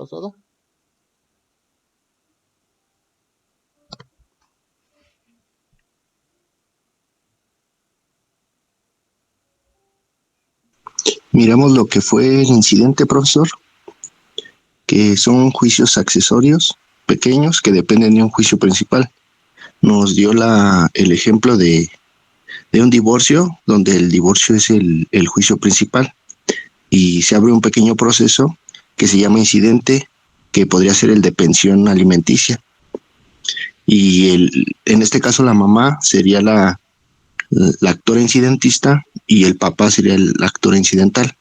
pasada? Miramos lo que fue el incidente, profesor, que son juicios accesorios pequeños que dependen de un juicio principal. Nos dio el ejemplo de un divorcio, donde el divorcio es el juicio principal y se abre un pequeño proceso que se llama incidente, que podría ser el de pensión alimenticia. Y en este caso la mamá sería la actora incidentista y el papá sería el actor incidental.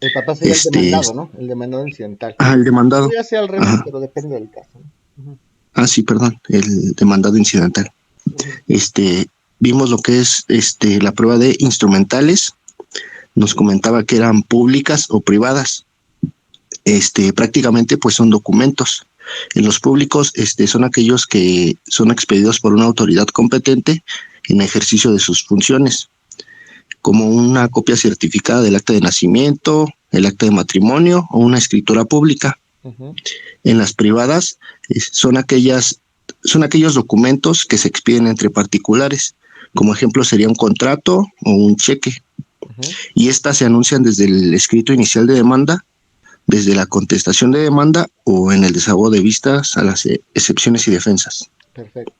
El papá sería el demandado, ¿no? El demandado incidental. El demandado. Podría ser al revés, pero depende del caso, ¿no? Sí, perdón, el demandado incidental. Vimos lo que es la prueba de instrumentales. Nos comentaba que eran públicas o privadas. Prácticamente pues son documentos. En los públicos son aquellos que son expedidos por una autoridad competente en ejercicio de sus funciones, como una copia certificada del acta de nacimiento, el acta de matrimonio o una escritura pública. En las privadas son aquellos documentos que se expiden entre particulares, como ejemplo sería un contrato o un cheque. Y estas se anuncian desde el escrito inicial de demanda, desde la contestación de demanda o en el desahogo de vistas a las excepciones y defensas. Perfecto.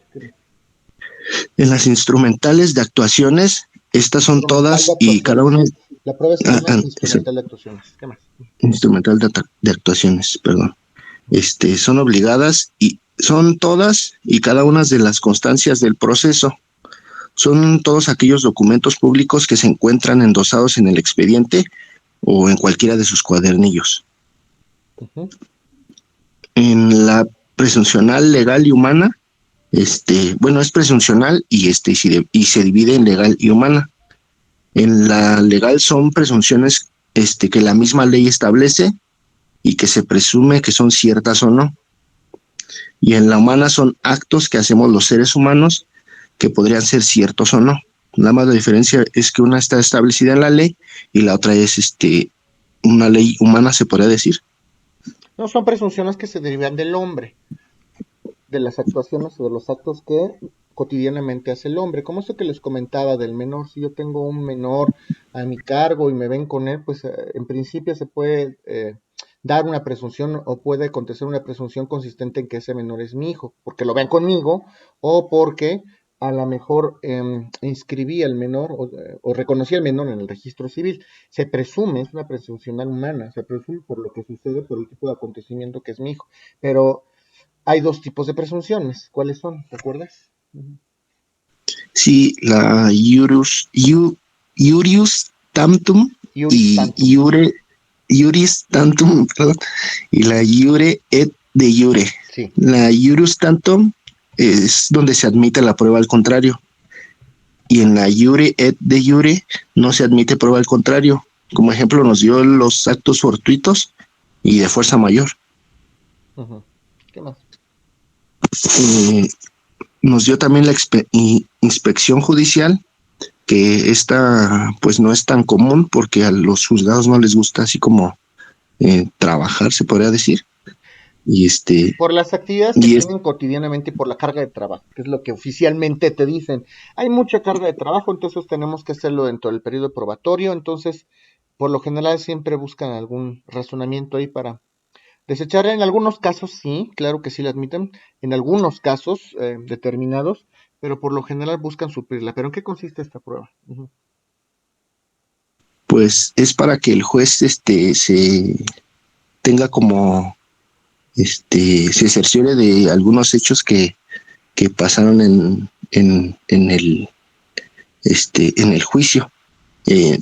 En las instrumentales de actuaciones, estas son todas y cada una. La prueba se llama instrumental de actuaciones. ¿Qué más? Instrumental de actuaciones, perdón. Son obligadas y son todas y cada una de las constancias del proceso. Son todos aquellos documentos públicos que se encuentran endosados en el expediente o en cualquiera de sus cuadernillos. En la presuncional legal y humana, es presuncional y se divide en legal y humana. En la legal son presunciones que la misma ley establece y que se presume que son ciertas o no. Y en la humana son actos que hacemos los seres humanos que podrían ser ciertos o no. Nada más la diferencia es que una está establecida en la ley y la otra es una ley humana, se podría decir. No, son presunciones que se derivan del hombre, de las actuaciones o de los actos que cotidianamente hace el hombre. Como eso que les comentaba del menor, si yo tengo un menor a mi cargo y me ven con él, pues en principio se puede dar una presunción o puede acontecer una presunción consistente en que ese menor es mi hijo, porque lo ven conmigo o porque a lo mejor inscribí al menor o reconocí al menor en el registro civil. Se presume, es una presunción humana, se presume por lo que sucede, por el tipo de acontecimiento que es mi hijo. Pero hay dos tipos de presunciones. ¿Cuáles son? ¿Te acuerdas? Sí, la iurius tantum y iuris tantum, perdón, y la iure et de iure. Sí. La iurius tantum es donde se admite la prueba al contrario. Y en la iure et de iure no se admite prueba al contrario. Como ejemplo nos dio los actos fortuitos y de fuerza mayor. ¿Qué más? Nos dio también la inspección judicial, que esta pues no es tan común porque a los juzgados no les gusta así como trabajar, se podría decir. Y por las actividades que tienen cotidianamente y por la carga de trabajo, que es lo que oficialmente te dicen. Hay mucha carga de trabajo, entonces tenemos que hacerlo dentro del periodo probatorio, entonces por lo general siempre buscan algún razonamiento ahí para desechar. En algunos casos sí, claro que sí lo admiten, en algunos casos determinados, pero por lo general buscan suplirla. ¿Pero en qué consiste esta prueba? Pues es para que el juez se tenga como se cerciore de algunos hechos que pasaron en el juicio.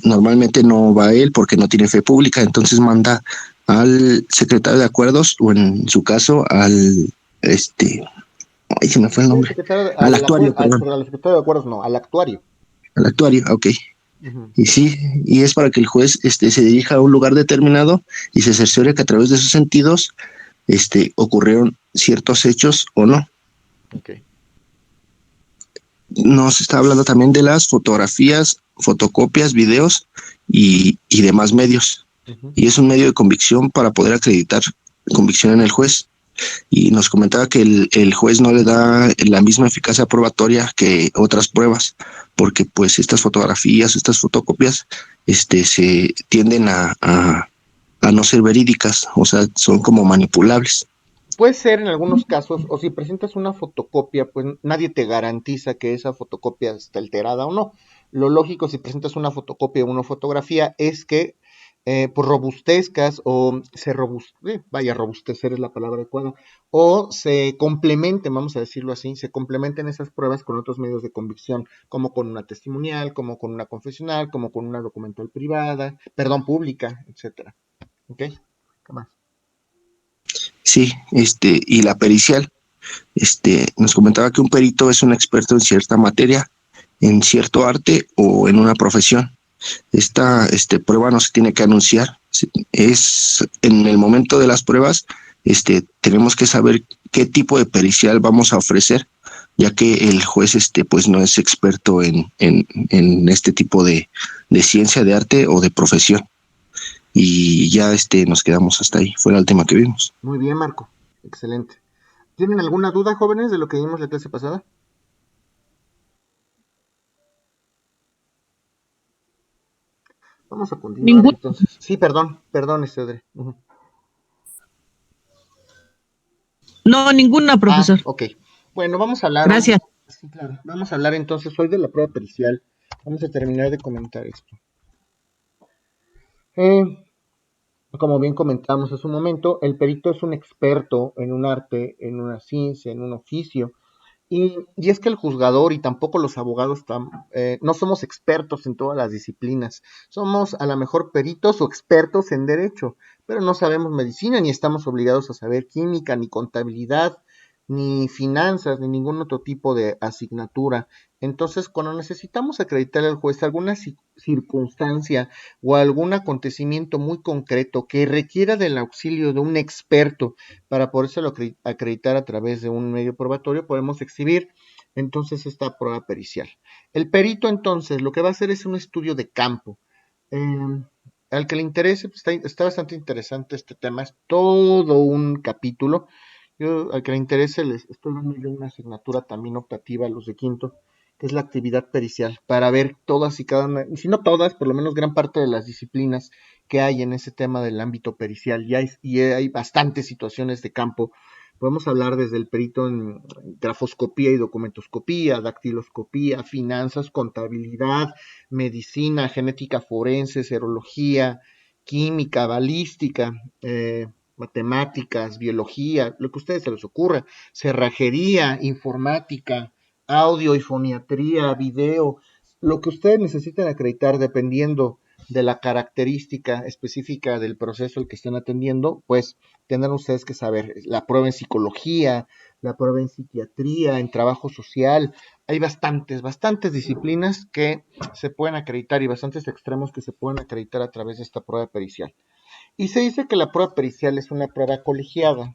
Normalmente no va él porque no tiene fe pública, entonces manda al secretario de acuerdos o en su caso al se me fue el nombre, al actuario, perdón. Al secretario de acuerdos no, al actuario. Al actuario, ok. Y sí, y es para que el juez se dirija a un lugar determinado y se cerciore que a través de sus sentidos ocurrieron ciertos hechos o no. Okay. Nos está hablando también de las fotografías, fotocopias, videos y demás medios. Y es un medio de convicción para poder acreditar convicción en el juez. Y nos comentaba que el juez no le da la misma eficacia probatoria que otras pruebas, porque pues estas fotografías, estas fotocopias, se tienden a no ser verídicas, o sea, son como manipulables. Puede ser en algunos casos, o si presentas una fotocopia, pues nadie te garantiza que esa fotocopia está alterada o no. Lo lógico si presentas una fotocopia o una fotografía es que pues robustezcas o vaya, robustecer es la palabra adecuada, o se complementen, vamos a decirlo así, se complementen esas pruebas con otros medios de convicción, como con una testimonial, como con una confesional, como con una documental privada, perdón, pública, etcétera. ¿Ok? ¿Qué más? Sí, y la pericial, nos comentaba que un perito es un experto en cierta materia, en cierto arte o en una profesión. Esta prueba no se tiene que anunciar. Es en el momento de las pruebas, tenemos que saber qué tipo de pericial vamos a ofrecer, ya que el juez pues no es experto en este tipo de ciencia, de arte o de profesión. Y ya nos quedamos hasta ahí. Fue la última que vimos. Muy bien, Marco. Excelente. ¿Tienen alguna duda, jóvenes, de lo que vimos la clase pasada? Vamos a continuar Ningún, entonces. Sí, perdón, Estedre. no, ninguna, Ah, profesor. ok. Bueno, vamos a hablar hoy. Gracias. Sí, claro. Vamos a hablar entonces hoy de la prueba pericial. Vamos a terminar de comentar esto. Eh, Como bien comentamos hace un momento, el perito es un experto en un arte, en una ciencia, en un oficio. Y es que el juzgador y tampoco los abogados no somos expertos en todas las disciplinas. Somos a lo mejor peritos o expertos en derecho, pero no sabemos medicina ni estamos obligados a saber química, ni contabilidad, ni finanzas, ni ningún otro tipo de asignatura. Entonces, cuando necesitamos acreditar al juez alguna circunstancia o algún acontecimiento muy concreto que requiera del auxilio de un experto, para podérselo acreditar a través de un medio probatorio, podemos exhibir entonces esta prueba pericial. El perito entonces lo que va a hacer es un estudio de campo. Eh, Al que le interese, pues, está bastante interesante este tema, es todo un capítulo. Yo, al que le interese, les estoy dando yo una asignatura también optativa a los de quinto, que es la actividad pericial, para ver todas y cada una, y si no todas, por lo menos gran parte de las disciplinas que hay en ese tema del ámbito pericial. Y hay bastantes situaciones de campo. Podemos hablar desde el perito en grafoscopía y documentoscopía, dactiloscopía, finanzas, contabilidad, medicina, genética forense, serología, química, balística, matemáticas, biología, lo que a ustedes se les ocurra, cerrajería, informática, audio y foniatría, video, lo que ustedes necesiten acreditar dependiendo de la característica específica del proceso al que estén atendiendo, pues tendrán ustedes que saber la prueba en psicología, la prueba en psiquiatría, en trabajo social. Hay bastantes disciplinas que se pueden acreditar y bastantes extremos que se pueden acreditar a través de esta prueba pericial. Y se dice que la prueba pericial es una prueba colegiada.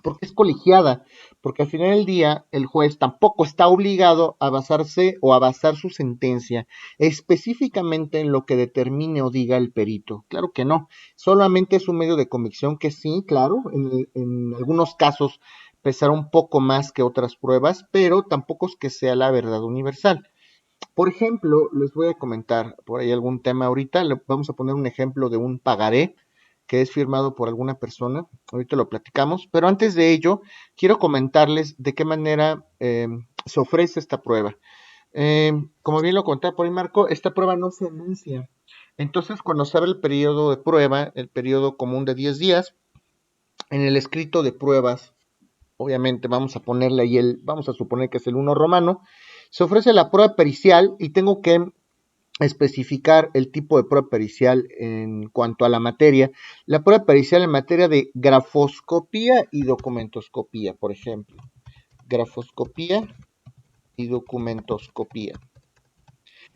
¿Por qué es colegiada? Porque al final del día el juez tampoco está obligado a basarse o a basar su sentencia específicamente en lo que determine o diga el perito. Claro que no. Solamente es un medio de convicción que sí, claro, en algunos casos pesará un poco más que otras pruebas, pero tampoco es que sea la verdad universal. Por ejemplo, les voy a comentar por ahí algún tema ahorita. Vamos a poner un ejemplo de un pagaré que es firmado por alguna persona. Ahorita lo platicamos. Pero antes de ello, quiero comentarles de qué manera se ofrece esta prueba. Como bien lo contaba por ahí Marco, esta prueba no se anuncia. Entonces, cuando se abre el periodo de prueba, el periodo común de 10 días, en el escrito de pruebas, obviamente vamos a ponerle ahí vamos a suponer que es el 1 romano, se ofrece la prueba pericial y tengo que especificar el tipo de prueba pericial en cuanto a la materia. La prueba pericial en materia de grafoscopía y documentoscopía, por ejemplo. Grafoscopía y documentoscopía.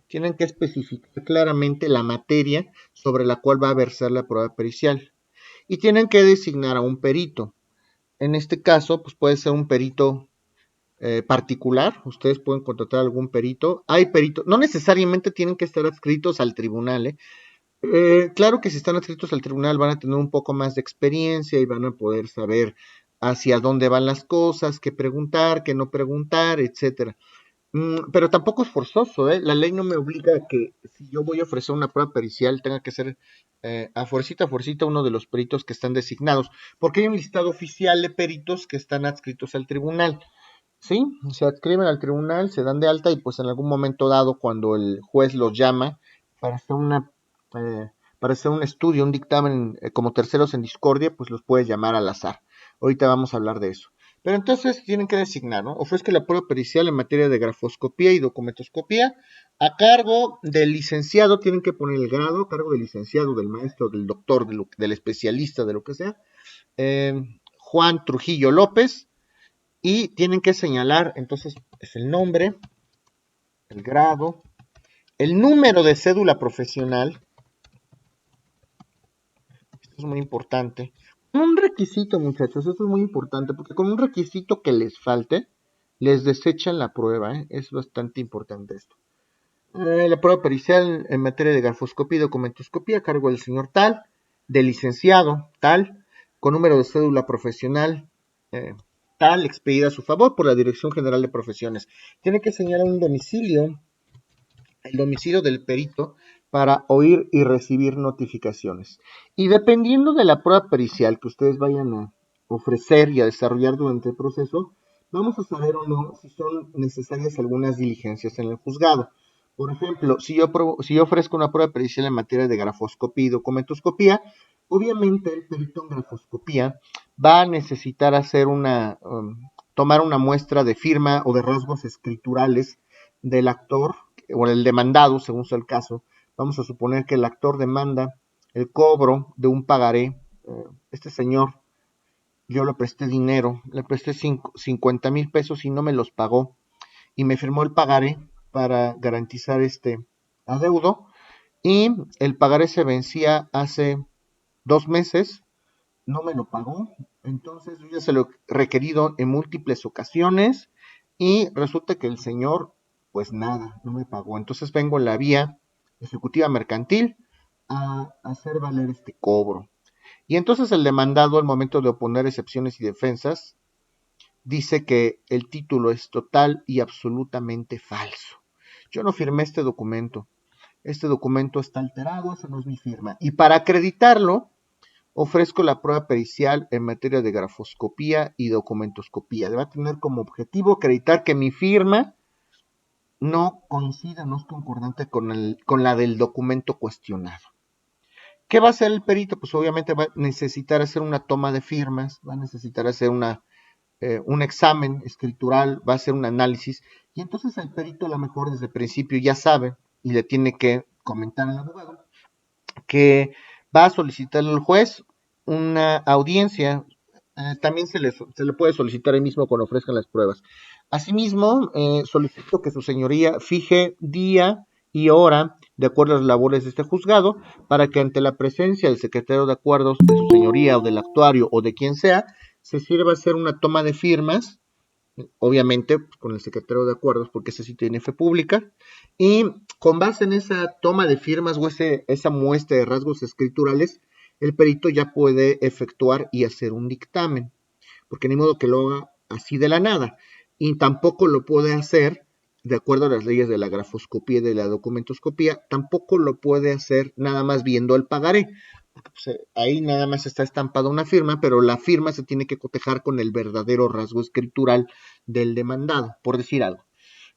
Tienen que especificar claramente la materia sobre la cual va a versar la prueba pericial. Y tienen que designar a un perito. En este caso, pues puede ser un perito particular, ustedes pueden contratar algún perito. Hay peritos, no necesariamente tienen que estar adscritos al tribunal, Claro que si están adscritos al tribunal van a tener un poco más de experiencia y van a poder saber hacia dónde van las cosas, qué preguntar, qué no preguntar, etcétera. Pero tampoco es forzoso, ¿eh? La ley no me obliga a que si yo voy a ofrecer una prueba pericial tenga que ser a fuercita uno de los peritos que están designados, porque hay un listado oficial de peritos que están adscritos al tribunal. Sí, se adscriben al tribunal, se dan de alta y pues en algún momento dado cuando el juez los llama para hacer eh, para hacer un estudio, un dictamen como terceros en discordia, pues los puede llamar al azar. Ahorita vamos a hablar de eso. Pero entonces tienen que designar, ¿no? Ofrezco la prueba pericial en materia de grafoscopía y documentoscopía a cargo del licenciado, tienen que poner el grado, a cargo del licenciado, del maestro, del doctor, del especialista, de lo que sea, Juan Trujillo López, y tienen que señalar, entonces, es el nombre, el grado, el número de cédula profesional, esto es muy importante. Un requisito, muchachos, esto es muy importante, porque con un requisito que les falte, les desechan la prueba, ¿eh? Es bastante importante esto. La prueba pericial en materia de grafoscopía y documentoscopía a cargo del señor tal, del licenciado tal, con número de cédula profesional eh, tal, expedida a su favor por la Dirección General de Profesiones. Tiene que señalar un domicilio, el domicilio del perito, para oír y recibir notificaciones. Y dependiendo de la prueba pericial que ustedes vayan a ofrecer y a desarrollar durante el proceso, vamos a saber o no si son necesarias algunas diligencias en el juzgado. Por ejemplo, si yo ofrezco una prueba pericial en materia de grafoscopía y documentoscopía, obviamente el perito en grafoscopía va a necesitar hacer tomar una muestra de firma o de rasgos escriturales del actor o el demandado, según sea el caso. Vamos a suponer que el actor demanda el cobro de un pagaré. Este señor, yo le presté dinero, le presté 50,000 pesos y no me los pagó. Y me firmó el pagaré para garantizar este adeudo. Y el pagaré se vencía hace 2 meses, no me lo pagó. Entonces yo ya se lo he requerido en múltiples ocasiones y resulta que el señor, pues nada, no me pagó. Entonces vengo en la vía ejecutiva mercantil a hacer valer este cobro. Y entonces el demandado, al momento de oponer excepciones y defensas, dice que el título es total y absolutamente falso. Yo no firmé este documento está alterado, esa no es mi firma. Y para acreditarlo, ofrezco la prueba pericial en materia de grafoscopía y documentoscopía. Debe tener como objetivo acreditar que mi firma no coincide, no es concordante con la del documento cuestionado. ¿Qué va a hacer el perito? Pues obviamente va a necesitar hacer una toma de firmas, va a necesitar hacer un examen escritural, va a hacer un análisis, y entonces el perito a lo mejor desde el principio ya sabe y le tiene que comentar al abogado que va a solicitarle al juez una audiencia. También se le puede solicitar ahí mismo cuando ofrezcan las pruebas. Asimismo, solicito que su señoría fije día y hora de acuerdo a las labores de este juzgado para que ante la presencia del secretario de acuerdos de su señoría o del actuario o de quien sea, se sirva hacer una toma de firmas, obviamente con el secretario de acuerdos, porque ese sí tiene fe pública, y con base en esa toma de firmas o esa muestra de rasgos escriturales, el perito ya puede efectuar y hacer un dictamen, porque ni modo que lo haga así de la nada, y tampoco lo puede hacer de acuerdo a las leyes de la grafoscopía y de la documentoscopía, tampoco lo puede hacer nada más viendo el pagaré, pues, ahí nada más está estampada una firma, pero la firma se tiene que cotejar con el verdadero rasgo escritural del demandado, por decir algo.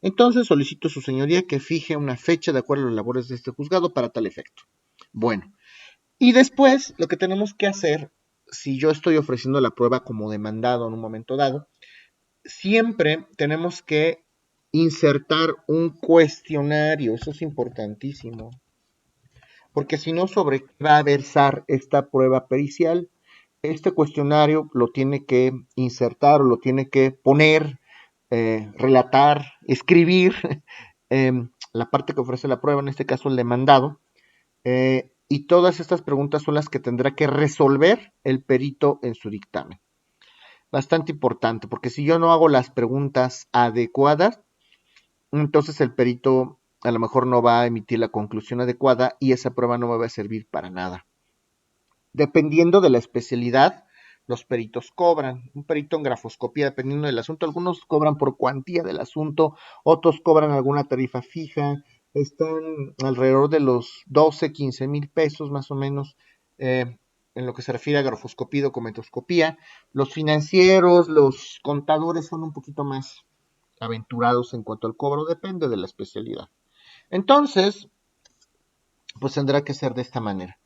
Entonces solicito a su señoría que fije una fecha de acuerdo a las labores de este juzgado para tal efecto. Bueno, y después lo que tenemos que hacer, si yo estoy ofreciendo la prueba como demandado en un momento dado, siempre tenemos que insertar un cuestionario, eso es importantísimo, porque si no, ¿sobre qué va a versar esta prueba pericial? Este cuestionario lo tiene que insertar o lo tiene que poner, relatar, escribir la parte que ofrece la prueba, en este caso el demandado, y todas estas preguntas son las que tendrá que resolver el perito en su dictamen. Bastante importante, porque si yo no hago las preguntas adecuadas, entonces el perito a lo mejor no va a emitir la conclusión adecuada y esa prueba no me va a servir para nada. Dependiendo de la especialidad, los peritos cobran. Un perito en grafoscopía, dependiendo del asunto, algunos cobran por cuantía del asunto, otros cobran alguna tarifa fija, están alrededor de los 12, 15 mil pesos más o menos, en lo que se refiere a grafoscopía y documentoscopía. Los financieros, los contadores son un poquito más aventurados en cuanto al cobro, depende de la especialidad. Entonces, pues tendrá que ser de esta manera.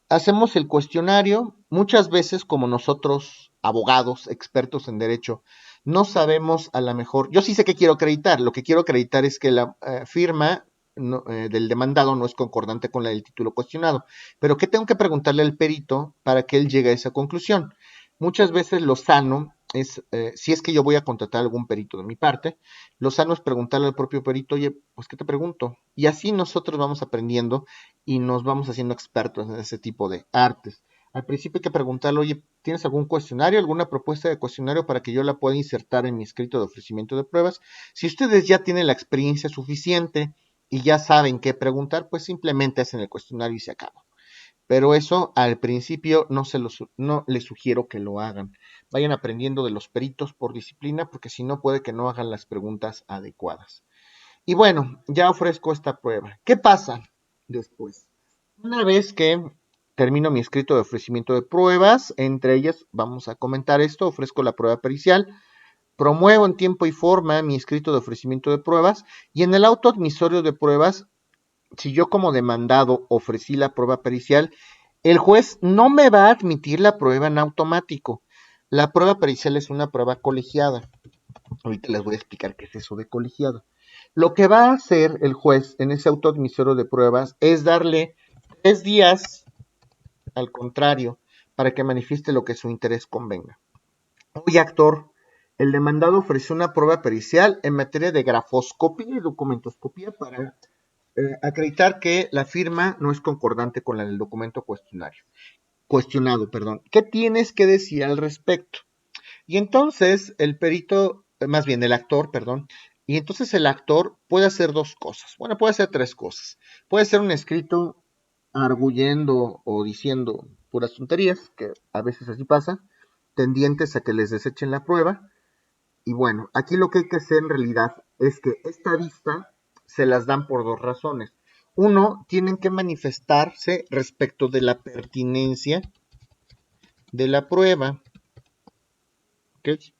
Hacemos el cuestionario, muchas veces como nosotros, abogados, expertos en derecho, no sabemos a lo mejor, yo sí sé que quiero acreditar, lo que quiero acreditar es que la firma del demandado no es concordante con la del título cuestionado, pero ¿qué tengo que preguntarle al perito para que él llegue a esa conclusión? Muchas veces lo sano es, si es que yo voy a contratar algún perito de mi parte, lo sano es preguntarle al propio perito, oye, pues ¿qué te pregunto? Y así nosotros vamos aprendiendo y nos vamos haciendo expertos en ese tipo de artes. Al principio hay que preguntarle, oye, ¿tienes algún cuestionario, alguna propuesta de cuestionario para que yo la pueda insertar en mi escrito de ofrecimiento de pruebas? Si ustedes ya tienen la experiencia suficiente y ya saben qué preguntar, pues simplemente hacen el cuestionario y se acaba. Pero eso al principio no les sugiero que lo hagan. Vayan aprendiendo de los peritos por disciplina, porque si no puede que no hagan las preguntas adecuadas. Y bueno, ya ofrezco esta prueba. ¿Qué pasa después? Una vez que termino mi escrito de ofrecimiento de pruebas, entre ellas vamos a comentar esto, ofrezco la prueba pericial, promuevo en tiempo y forma mi escrito de ofrecimiento de pruebas y en el auto admisorio de pruebas, si yo como demandado ofrecí la prueba pericial, el juez no me va a admitir la prueba en automático. La prueba pericial es una prueba colegiada. Ahorita les voy a explicar qué es eso de colegiado. Lo que va a hacer el juez en ese auto admisorio de pruebas es darle 3 días al contrario para que manifieste lo que su interés convenga. Oye, actor, el demandado ofreció una prueba pericial en materia de grafoscopía y documentoscopía para acreditar que la firma no es concordante con la del documento cuestionado. ¿Qué tienes que decir al respecto? Y entonces el perito, más bien el actor, perdón, y entonces el actor puede hacer dos cosas. Bueno, puede hacer tres cosas. Puede hacer un escrito arguyendo o diciendo puras tonterías, que a veces así pasa, tendientes a que les desechen la prueba. Y bueno, aquí lo que hay que hacer en realidad es que esta vista se las dan por dos razones. Uno, tienen que manifestarse respecto de la pertinencia de la prueba. ¿Okay? ¿Qué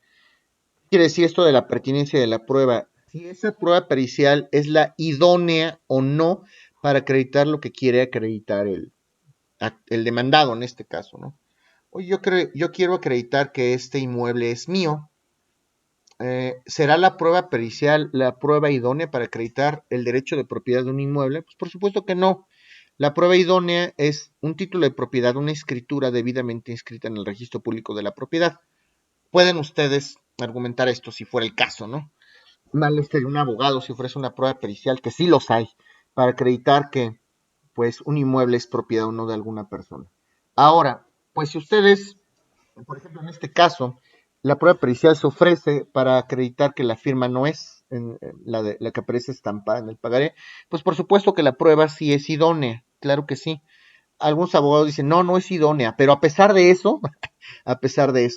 quiere decir esto de la pertinencia de la prueba? Si esa prueba pericial es la idónea o no para acreditar lo que quiere acreditar el demandado en este caso, ¿no? Oye, yo quiero acreditar que este inmueble es mío. ¿Será la prueba pericial la prueba idónea para acreditar el derecho de propiedad de un inmueble? Pues por supuesto que no. La prueba idónea es un título de propiedad, una escritura debidamente inscrita en el registro público de la propiedad. Pueden ustedes argumentar esto si fuera el caso, ¿no? Mal estaría un abogado si ofrece una prueba pericial, que sí los hay, para acreditar que pues un inmueble es propiedad o no de alguna persona. Ahora, pues si ustedes, por ejemplo, en este caso, la prueba pericial se ofrece para acreditar que la firma no es la que aparece estampada en el pagaré, pues por supuesto que la prueba sí es idónea, claro que sí. Algunos abogados dicen, no, no es idónea, pero a pesar de eso,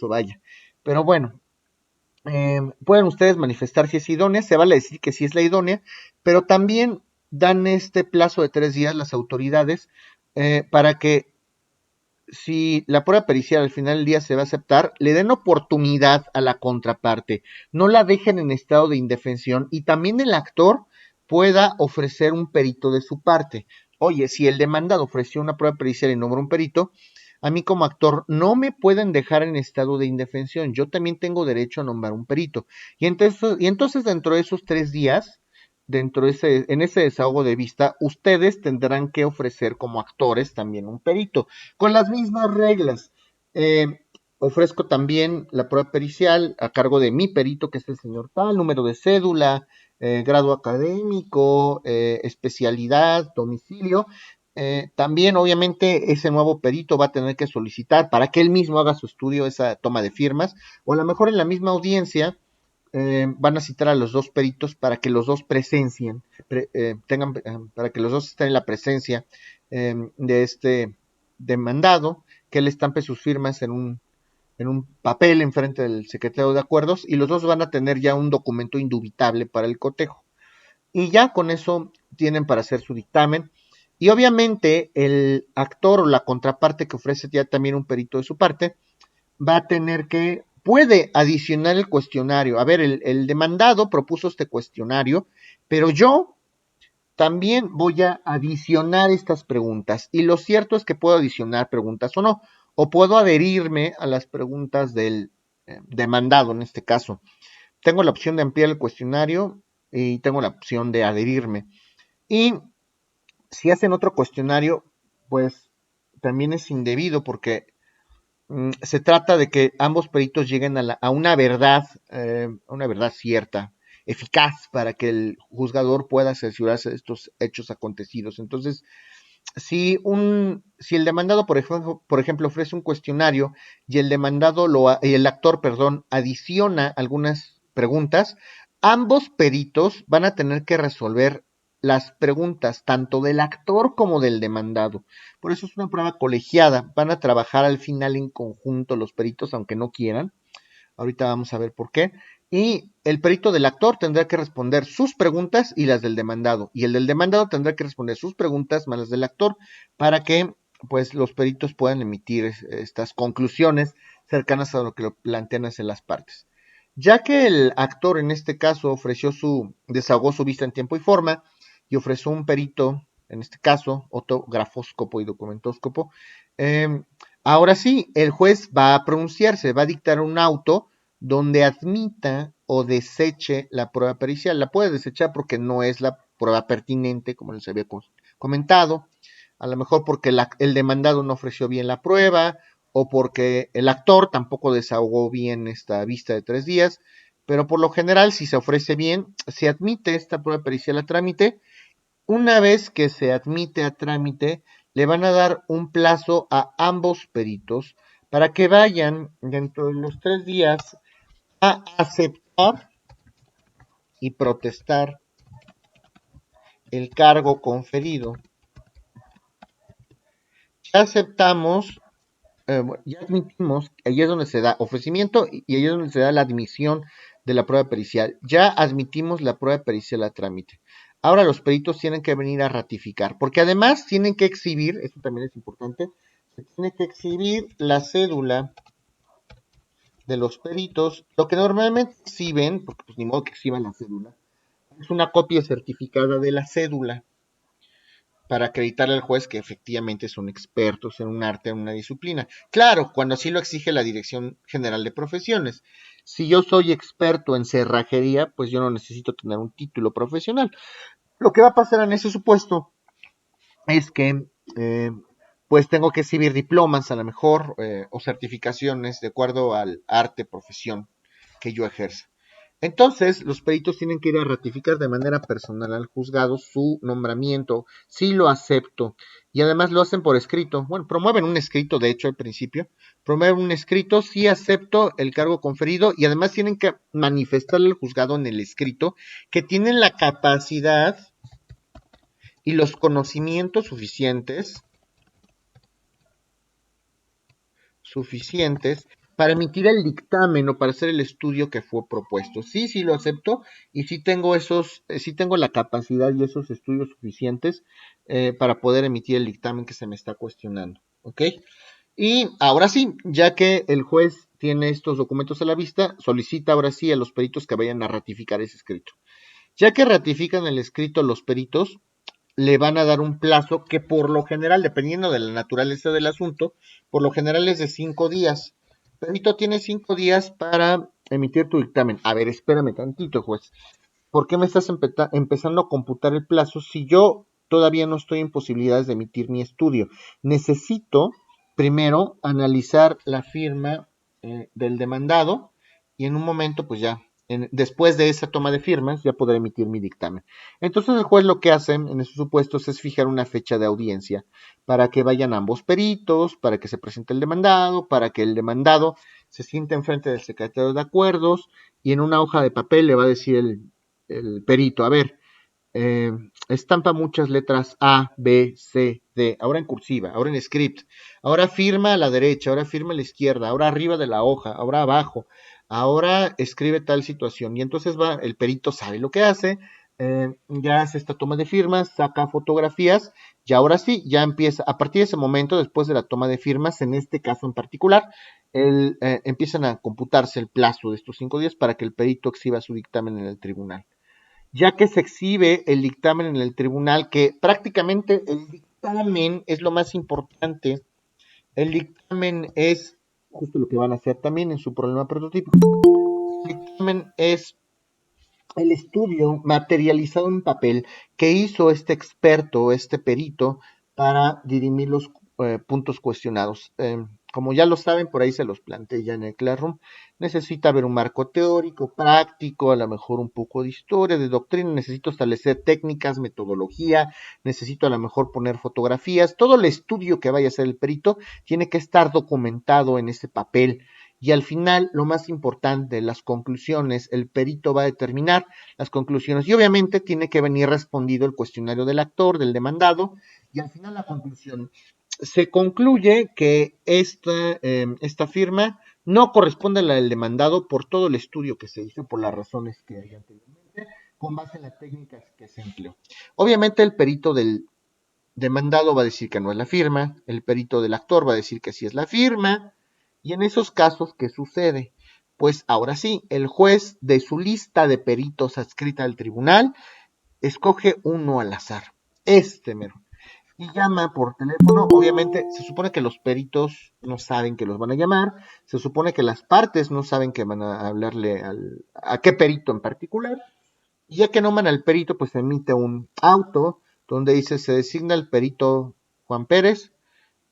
vaya. Pero bueno, pueden ustedes manifestar si es idónea, se vale decir que sí es la idónea, pero también dan este plazo de 3 días las autoridades para que si la prueba pericial al final del día se va a aceptar, le den oportunidad a la contraparte, no la dejen en estado de indefensión y también el actor pueda ofrecer un perito de su parte. Oye, si el demandado ofreció una prueba pericial y nombró un perito, a mí como actor no me pueden dejar en estado de indefensión, yo también tengo derecho a nombrar un perito. Y entonces dentro de esos 3 días, en ese desahogo de vista, ustedes tendrán que ofrecer como actores también un perito con las mismas reglas. Ofrezco también la prueba pericial a cargo de mi perito, que es el señor tal, número de cédula, grado académico, especialidad, domicilio. También, obviamente, ese nuevo perito va a tener que solicitar para que él mismo haga su estudio, esa toma de firmas, o a lo mejor en la misma audiencia van a citar a los dos peritos para que los dos presencien, para que los dos estén en la presencia de este demandado, que él estampe sus firmas en un papel enfrente del secretario de acuerdos y los dos van a tener ya un documento indubitable para el cotejo. Y ya con eso tienen para hacer su dictamen. Y obviamente el actor o la contraparte que ofrece ya también un perito de su parte va a tener que, puede adicionar el cuestionario. A ver, el demandado propuso este cuestionario, pero yo también voy a adicionar estas preguntas. Y lo cierto es que puedo adicionar preguntas o no, o puedo adherirme a las preguntas del demandado en este caso. Tengo la opción de ampliar el cuestionario y tengo la opción de adherirme. Y si hacen otro cuestionario, pues también es indebido porque se trata de que ambos peritos lleguen a una verdad cierta, eficaz, para que el juzgador pueda cerciorarse de estos hechos acontecidos. Entonces, si el demandado, por ejemplo, ofrece un cuestionario y el actor, perdón, adiciona algunas preguntas, ambos peritos van a tener que resolver las preguntas tanto del actor como del demandado. Por eso es una prueba colegiada. Van a trabajar al final en conjunto los peritos, aunque no quieran. Ahorita vamos a ver por qué. Y el perito del actor tendrá que responder sus preguntas y las del demandado. Y el del demandado tendrá que responder sus preguntas más las del actor para que pues los peritos puedan emitir estas conclusiones cercanas a lo que lo plantean hacia las partes. Ya que el actor en este caso desahogó su vista en tiempo y forma y ofreció un perito, en este caso, otografóscopo y documentóscopo, eh, ahora sí, el juez va a pronunciarse, va a dictar un auto donde admita o deseche la prueba pericial. La puede desechar porque no es la prueba pertinente, como les había comentado, a lo mejor porque el demandado no ofreció bien la prueba o porque el actor tampoco desahogó bien esta vista de 3 días, pero por lo general, si se ofrece bien, se admite esta prueba pericial a trámite. Una vez que se admite a trámite, le van a dar un plazo a ambos peritos para que vayan dentro de los 3 días a aceptar y protestar el cargo conferido. Ya aceptamos, ya admitimos, ahí es donde se da ofrecimiento y ahí es donde se da la admisión de la prueba pericial. Ya admitimos la prueba pericial a trámite. Ahora los peritos tienen que venir a ratificar, porque además tienen que exhibir, esto también es importante, se tiene que exhibir la cédula de los peritos, lo que normalmente exhiben, porque pues ni modo que exhiban la cédula, es una copia certificada de la cédula para acreditarle al juez que efectivamente son expertos en un arte, en una disciplina. Claro, cuando así lo exige la Dirección General de Profesiones. Si yo soy experto en cerrajería, pues yo no necesito tener un título profesional. Lo que va a pasar en ese supuesto es que pues tengo que exhibir diplomas a lo mejor o certificaciones de acuerdo al arte, profesión que yo ejerza. Entonces, los peritos tienen que ir a ratificar de manera personal al juzgado su nombramiento, si lo acepto, y además lo hacen por escrito. Bueno, promueven un escrito, de hecho, al principio, promueven un escrito, si acepto el cargo conferido, y además tienen que manifestarle al juzgado en el escrito que tienen la capacidad y los conocimientos suficientes para emitir el dictamen o para hacer el estudio que fue propuesto. Sí, sí lo acepto y sí tengo la capacidad y esos estudios suficientes para poder emitir el dictamen que se me está cuestionando. ¿Ok? Y ahora sí, ya que el juez tiene estos documentos a la vista, solicita ahora sí a los peritos que vayan a ratificar ese escrito. Ya que ratifican el escrito los peritos, le van a dar un plazo que por lo general, dependiendo de la naturaleza del asunto, por lo general es de 5 días. Perito, tienes 5 días para emitir tu dictamen. A ver, espérame tantito, juez. ¿Por qué me estás empezando a computar el plazo si yo todavía no estoy en posibilidades de emitir mi estudio? Necesito primero analizar la firma del demandado y en un momento pues ya después de esa toma de firmas, ya podré emitir mi dictamen. Entonces el juez lo que hace en esos supuestos es fijar una fecha de audiencia para que vayan ambos peritos, para que se presente el demandado, para que el demandado se siente enfrente del secretario de acuerdos y en una hoja de papel le va a decir el perito, a ver, estampa muchas letras A, B, C, D, ahora en cursiva, ahora en script, ahora firma a la derecha, ahora firma a la izquierda, ahora arriba de la hoja, ahora abajo, ahora escribe tal situación. Y entonces va, el perito sabe lo que hace, ya hace esta toma de firmas, saca fotografías, y ahora sí, ya empieza, a partir de ese momento, después de la toma de firmas, en este caso en particular, empiezan a computarse el plazo de estos 5 días para que el perito exhiba su dictamen en el tribunal, ya que se exhibe el dictamen en el tribunal, que prácticamente el dictamen es lo más importante. El dictamen es justo lo que van a hacer también en su problema prototipo. El dictamen es el estudio materializado en papel que hizo este experto, este perito, para dirimir los puntos cuestionados. Como ya lo saben, por ahí se los planteé ya en el Classroom, necesita ver un marco teórico, práctico, a lo mejor un poco de historia, de doctrina, necesito establecer técnicas, metodología, necesito a lo mejor poner fotografías, todo el estudio que vaya a hacer el perito tiene que estar documentado en ese papel. Y al final, lo más importante, las conclusiones, el perito va a determinar las conclusiones y obviamente tiene que venir respondido el cuestionario del actor, del demandado, y al final la conclusión. Se concluye que esta firma no corresponde a la del demandado por todo el estudio que se hizo, por las razones que hay anteriormente, con base en las técnicas que se empleó. Obviamente el perito del demandado va a decir que no es la firma, el perito del actor va a decir que sí es la firma, y en esos casos, ¿qué sucede? Pues ahora sí, el juez de su lista de peritos adscrita al tribunal escoge uno al azar, este mero, y llama por teléfono. Obviamente, se supone que los peritos no saben que los van a llamar, se supone que las partes no saben que van a hablarle a qué perito en particular, y ya que nombran al perito, pues se emite un auto donde dice se designa el perito Juan Pérez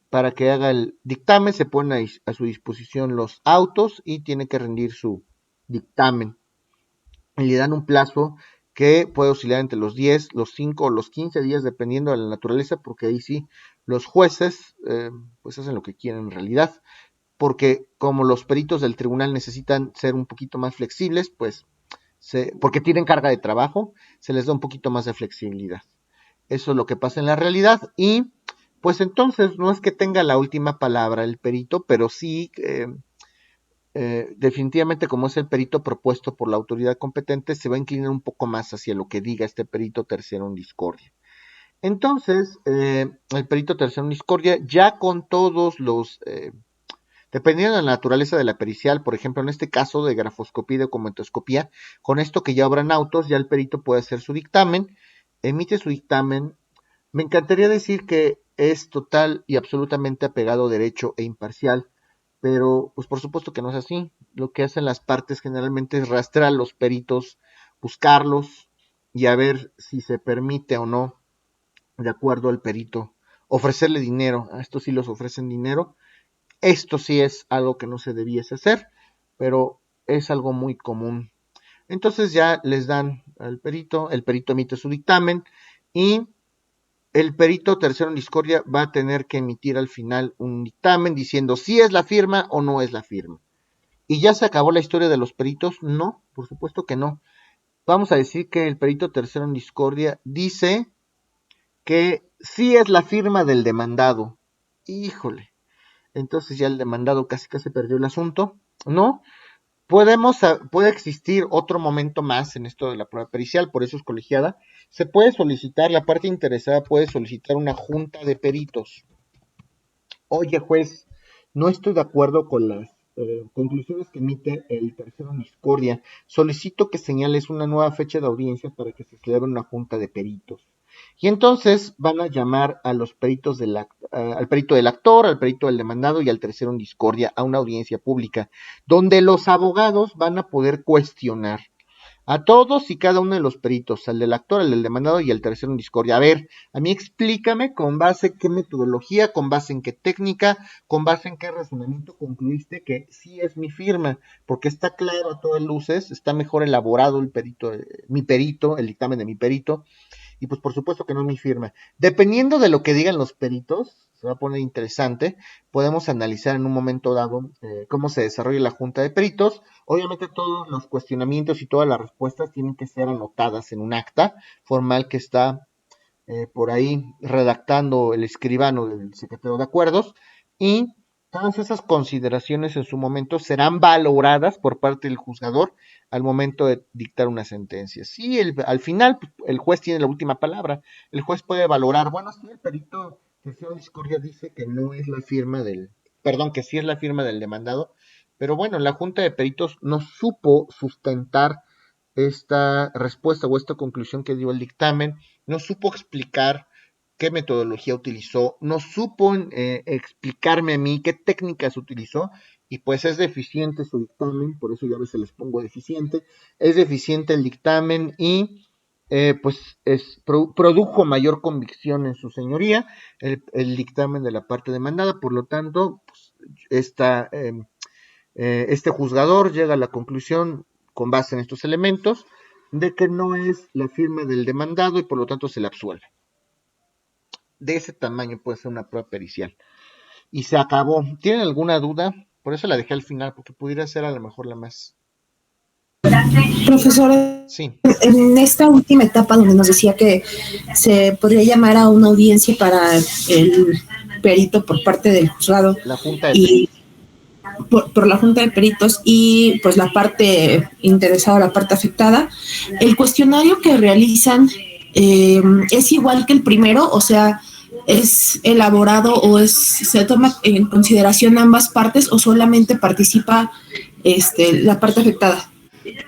para que haga el dictamen, se ponen a su disposición los autos y tiene que rendir su dictamen. Y le dan un plazo que puede oscilar entre los 10, los 5 o los 15 días, dependiendo de la naturaleza, porque ahí sí los jueces pues hacen lo que quieren en realidad, porque como los peritos del tribunal necesitan ser un poquito más flexibles, pues porque tienen carga de trabajo, se les da un poquito más de flexibilidad. Eso es lo que pasa en la realidad y pues entonces no es que tenga la última palabra el perito, pero sí definitivamente como es el perito propuesto por la autoridad competente, se va a inclinar un poco más hacia lo que diga este perito tercero en discordia. Entonces, el perito tercero en discordia, ya con todos los, dependiendo de la naturaleza de la pericial, por ejemplo, en este caso de grafoscopía y documentoscopía, con esto que ya obran autos, ya el perito puede hacer su dictamen, emite su dictamen. Me encantaría decir que es total y absolutamente apegado a derecho e imparcial, pero pues por supuesto que no es así. Lo que hacen las partes generalmente es rastrear a los peritos, buscarlos y a ver si se permite o no, de acuerdo al perito, ofrecerle dinero. A estos sí los ofrecen dinero. Esto sí es algo que no se debiese hacer, pero es algo muy común. Entonces ya les dan al perito, el perito emite su dictamen y el perito tercero en discordia va a tener que emitir al final un dictamen diciendo si es la firma o no es la firma. ¿Y ya se acabó la historia de los peritos? No, por supuesto que no. Vamos a decir que el perito tercero en discordia dice que sí es la firma del demandado. Híjole. Entonces ya el demandado casi casi perdió el asunto. No, puede existir otro momento más en esto de la prueba pericial, por eso es colegiada. Se puede solicitar, la parte interesada puede solicitar una junta de peritos. Oye, juez, no estoy de acuerdo con las conclusiones que emite el tercero en discordia. Solicito que señales una nueva fecha de audiencia para que se celebre una junta de peritos. Y entonces van a llamar a los peritos al perito del actor, al perito del demandado y al tercero en discordia a una audiencia pública, donde los abogados van a poder cuestionar A todos y cada uno de los peritos, al del actor, al del demandado y al tercero en discordia. A ver, a mí explícame con base en qué metodología, con base en qué técnica, con base en qué razonamiento concluiste que sí es mi firma, porque está claro a todas luces, está mejor elaborado el perito, mi perito, el dictamen de mi perito, y pues por supuesto que no es mi firma. Dependiendo de lo que digan los peritos, se va a poner interesante, podemos analizar en un momento dado cómo se desarrolla la junta de peritos. Obviamente todos los cuestionamientos y todas las respuestas tienen que ser anotadas en un acta formal que está por ahí redactando el escribano del secretario de acuerdos, y todas esas consideraciones en su momento serán valoradas por parte del juzgador al momento de dictar una sentencia. Sí, al final el juez tiene la última palabra, el juez puede valorar, bueno, sí, el perito de discordia dice que no es la firma del, perdón, que sí es la firma del demandado, pero bueno, la junta de peritos no supo sustentar esta respuesta o esta conclusión que dio el dictamen, no supo explicar qué metodología utilizó, no supo explicarme a mí qué técnicas utilizó, y pues es deficiente su dictamen, por eso yo a veces les pongo deficiente, es deficiente el dictamen y pues produjo mayor convicción en su señoría el dictamen de la parte demandada, por lo tanto, pues, este juzgador llega a la conclusión, con base en estos elementos, de que no es la firma del demandado y por lo tanto se le absuelve. De ese tamaño puede ser una prueba pericial. Y se acabó. ¿Tienen alguna duda? Por eso la dejé al final, porque pudiera ser a lo mejor la más... Profesor, Sí. en esta última etapa donde nos decía que se podría llamar a una audiencia para el perito por parte del juzgado La junta de y peritos. por la junta de peritos y pues la parte interesada, la parte afectada, el cuestionario que realizan es igual que el primero, o sea, es elaborado o se toma en consideración ambas partes o solamente participa la parte afectada.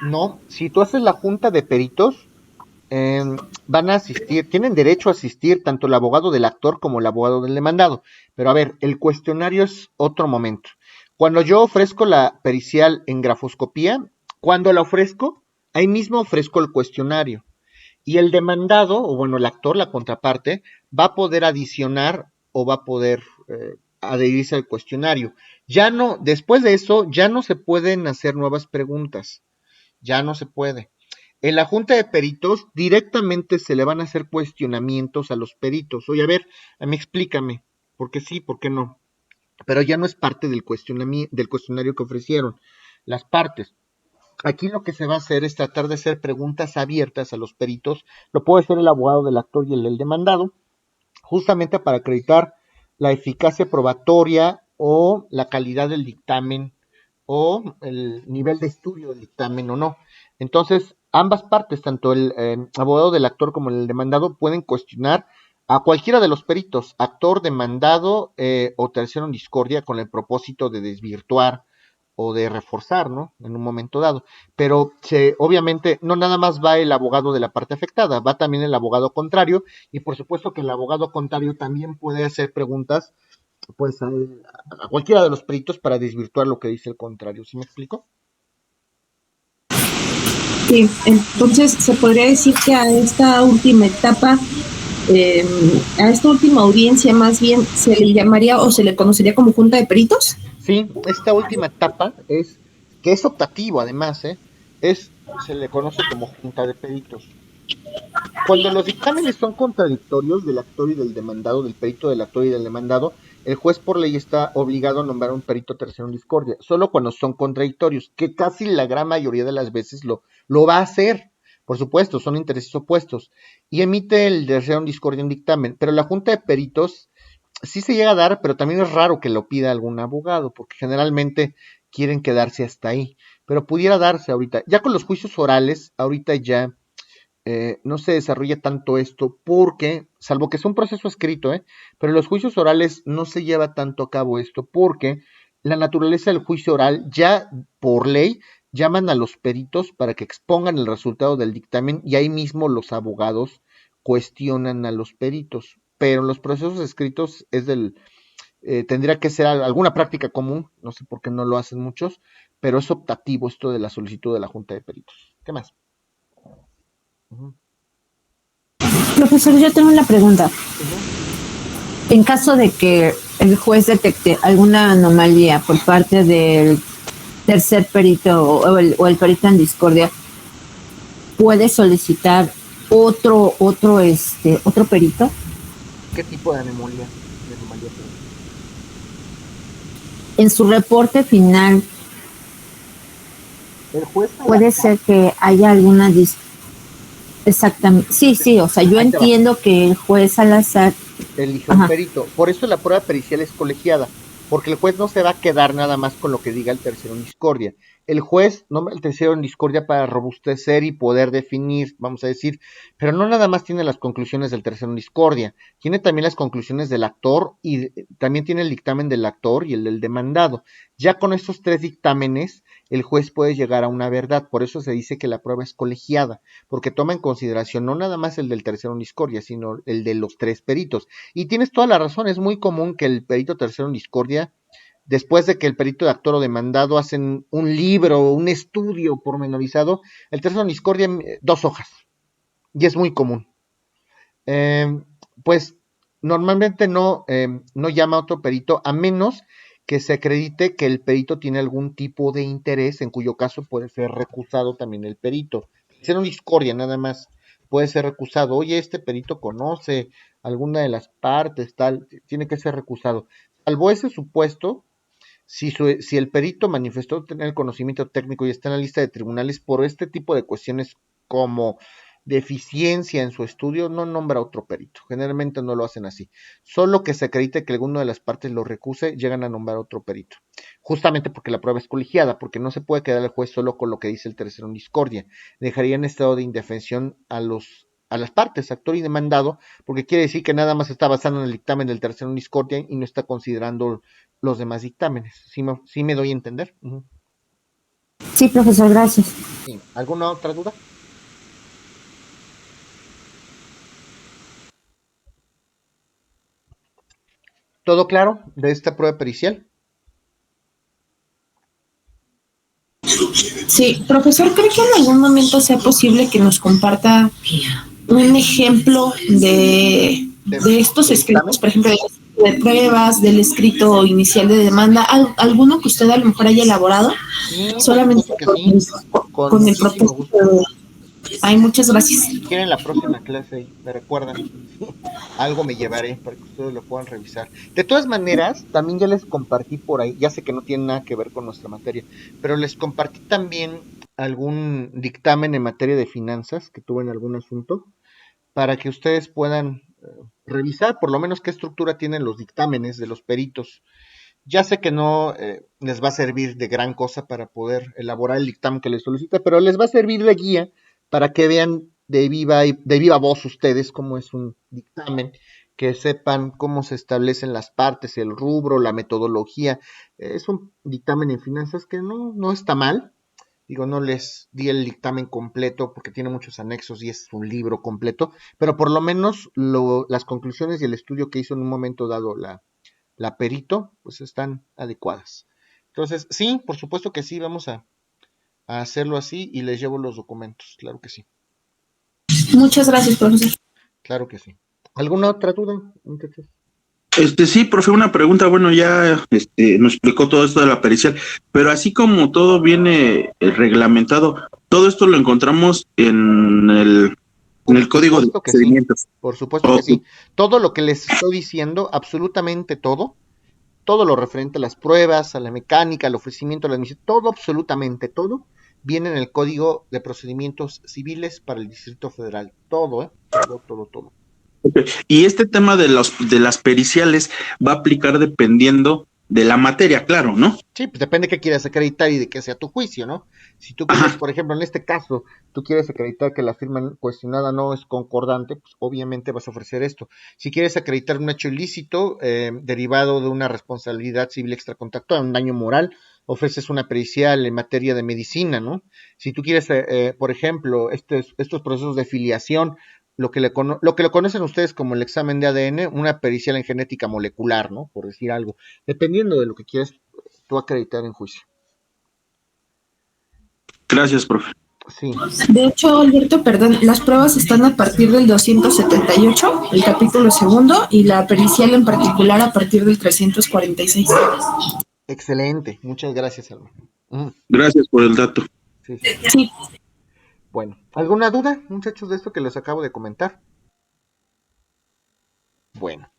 No, si tú haces la junta de peritos, van a asistir, tienen derecho a asistir tanto el abogado del actor como el abogado del demandado. Pero a ver, el cuestionario es otro momento. Cuando yo ofrezco la pericial en grafoscopía, cuando la ofrezco, ahí mismo ofrezco el cuestionario. Y el demandado, o bueno, el actor, la contraparte, va a poder adicionar o va a poder adherirse al cuestionario. Ya no, después de eso, ya no se pueden hacer nuevas preguntas. Ya no se puede. En la junta de peritos directamente se le van a hacer cuestionamientos a los peritos. Oye, a ver, a mí explícame, por qué sí, por qué no. Pero ya no es parte del cuestionario que ofrecieron las partes. Aquí lo que se va a hacer es tratar de hacer preguntas abiertas a los peritos. Lo puede hacer el abogado del actor y el del demandado, justamente para acreditar la eficacia probatoria o la calidad del dictamen o el nivel de estudio del dictamen o no. Entonces, ambas partes, tanto el abogado del actor como el demandado, pueden cuestionar a cualquiera de los peritos, actor, demandado o tercero en discordia, con el propósito de desvirtuar o de reforzar, ¿no? En un momento dado. Pero obviamente no nada más va el abogado de la parte afectada, va también el abogado contrario, y por supuesto que el abogado contrario también puede hacer preguntas pues a cualquiera de los peritos para desvirtuar lo que dice el contrario. ¿Sí me explico? Sí, entonces se podría decir que a esta última etapa, eh, a esta última audiencia más bien se le llamaría o se le conocería como junta de peritos. Sí, esta última etapa es, que es optativo además, se le conoce como junta de peritos. Cuando los dictámenes son contradictorios del actor y del demandado, del perito del actor y del demandado, el juez por ley está obligado a nombrar un perito tercero en discordia, solo cuando son contradictorios, que casi la gran mayoría de las veces lo va a hacer. Por supuesto, son intereses opuestos. Y emite el tercero en discordia en dictamen, pero la junta de peritos sí se llega a dar, pero también es raro que lo pida algún abogado, porque generalmente quieren quedarse hasta ahí. Pero pudiera darse ahorita. Ya con los juicios orales, ahorita ya no se desarrolla tanto esto porque, salvo que es un proceso escrito, pero en los juicios orales no se lleva tanto a cabo esto porque la naturaleza del juicio oral ya por ley llaman a los peritos para que expongan el resultado del dictamen y ahí mismo los abogados cuestionan a los peritos. Pero en los procesos escritos tendría que ser alguna práctica común, no sé por qué no lo hacen muchos, pero es optativo esto de la solicitud de la Junta de Peritos. ¿Qué más? Ujú, Profesor, yo tengo una pregunta. ujú. En caso de que el juez detecte alguna anomalía por parte del tercer perito o el perito en discordia, puede solicitar otro perito. ¿Qué tipo de anomalía? Perdón. En su reporte final, El juez puede Salazar, ser que haya alguna exactamente. Sí, sí, o sea, yo ahí te va, entiendo que el juez Salazar, elige un ajá, perito. Por eso la prueba pericial es colegiada, porque el juez no se va a quedar nada más con lo que diga el tercero en discordia. El juez nombra el tercero en discordia para robustecer y poder definir, vamos a decir, pero no nada más tiene las conclusiones del tercero en discordia, tiene también las conclusiones del actor y también tiene el dictamen del actor y el del demandado. Ya con estos tres dictámenes, el juez puede llegar a una verdad, por eso se dice que la prueba es colegiada, porque toma en consideración no nada más el del tercero en discordia, sino el de los tres peritos. Y tienes toda la razón, es muy común que el perito tercero en discordia, después de que el perito de actor o demandado hacen un libro, un estudio pormenorizado, el tercero en discordia, 2 hojas, y es muy común. Eh, pues normalmente no llama a otro perito a menos que se acredite que el perito tiene algún tipo de interés, en cuyo caso puede ser recusado también el perito. Si una discordia nada más, puede ser recusado. Oye, este perito conoce alguna de las partes, tal, tiene que ser recusado. Salvo ese supuesto, si el perito manifestó tener el conocimiento técnico y está en la lista de tribunales por este tipo de cuestiones como deficiencia en su estudio, no nombra otro perito. Generalmente no lo hacen así. Solo que se acredite que alguna de las partes lo recuse, llegan a nombrar otro perito. Justamente porque la prueba es colegiada, porque no se puede quedar el juez solo con lo que dice el tercero en discordia. Dejaría en estado de indefensión a las partes, actor y demandado, porque quiere decir que nada más está basado en el dictamen del tercero en discordia y no está considerando los demás dictámenes. ¿Sí me doy a entender? Uh-huh. sí, profesor, gracias. Sí. ¿Alguna otra duda? ¿Todo claro de esta prueba pericial? Sí, profesor, ¿cree que en algún momento sea posible que nos comparta un ejemplo de estos ¿De escritos, dictamen? por ejemplo, de pruebas, del escrito inicial de demanda, alguno que usted a lo mejor haya elaborado, Sí, por solamente supuesto que sí. Con con el muchísimo propósito gusto. de... Ay, muchas gracias. Si quieren la próxima clase, me recuerdan. Algo me llevaré para que ustedes lo puedan revisar. De todas maneras, también ya les compartí por ahí, ya sé que no tiene nada que ver con nuestra materia, pero les compartí también algún dictamen en materia de finanzas que tuve en algún asunto, para que ustedes puedan revisar por lo menos qué estructura tienen los dictámenes de los peritos. Ya sé que no les va a servir de gran cosa para poder elaborar el dictamen que les solicita, pero les va a servir de guía para que vean de viva voz ustedes cómo es un dictamen, que sepan cómo se establecen las partes, el rubro, la metodología. Es un dictamen en finanzas que no está mal. Digo, no les di el dictamen completo porque tiene muchos anexos y es un libro completo, pero por lo menos las conclusiones y el estudio que hizo en un momento dado la perito, pues están adecuadas. Entonces, sí, por supuesto que sí, vamos a hacerlo así y les llevo los documentos, claro que sí, Muchas gracias, profesor. claro que sí. ¿Alguna otra duda, muchachos? Sí, profe, una pregunta, bueno, ya nos explicó todo esto de la pericial, pero así como todo viene reglamentado, todo esto lo encontramos en el Por código de supuesto que sí, procedimientos. por supuesto que Ok, sí. Todo lo que les estoy diciendo, absolutamente todo lo referente a las pruebas, a la mecánica, al ofrecimiento, a la admisión, todo, absolutamente todo, viene en el Código de Procedimientos Civiles para el Distrito Federal. Todo, ¿eh? Todo. ok. Y este tema de las periciales va a aplicar dependiendo de la materia, claro, ¿no? Sí, pues depende de qué quieras acreditar y de qué sea tu juicio, ¿no? Si tú quieres, Ajá. por ejemplo, en este caso, tú quieres acreditar que la firma cuestionada no es concordante, pues obviamente vas a ofrecer esto. Si quieres acreditar un hecho ilícito derivado de una responsabilidad civil extracontractual, un daño moral, ofreces una pericial en materia de medicina, ¿no? Si tú quieres, por ejemplo, estos procesos de filiación, lo que lo conocen ustedes como el examen de ADN, una pericial en genética molecular, ¿no? Por decir algo. Dependiendo de lo que quieras tú acreditar en juicio. Gracias, profe. Sí, De hecho, Alberto, perdón, las pruebas están a partir del 278, el capítulo segundo, y la pericial en particular a partir del 346. excelente. Muchas gracias, Alma. Mm, Gracias por el dato. sí, sí. Sí, Bueno, ¿alguna duda, muchachos, de esto que les acabo de comentar? Bueno,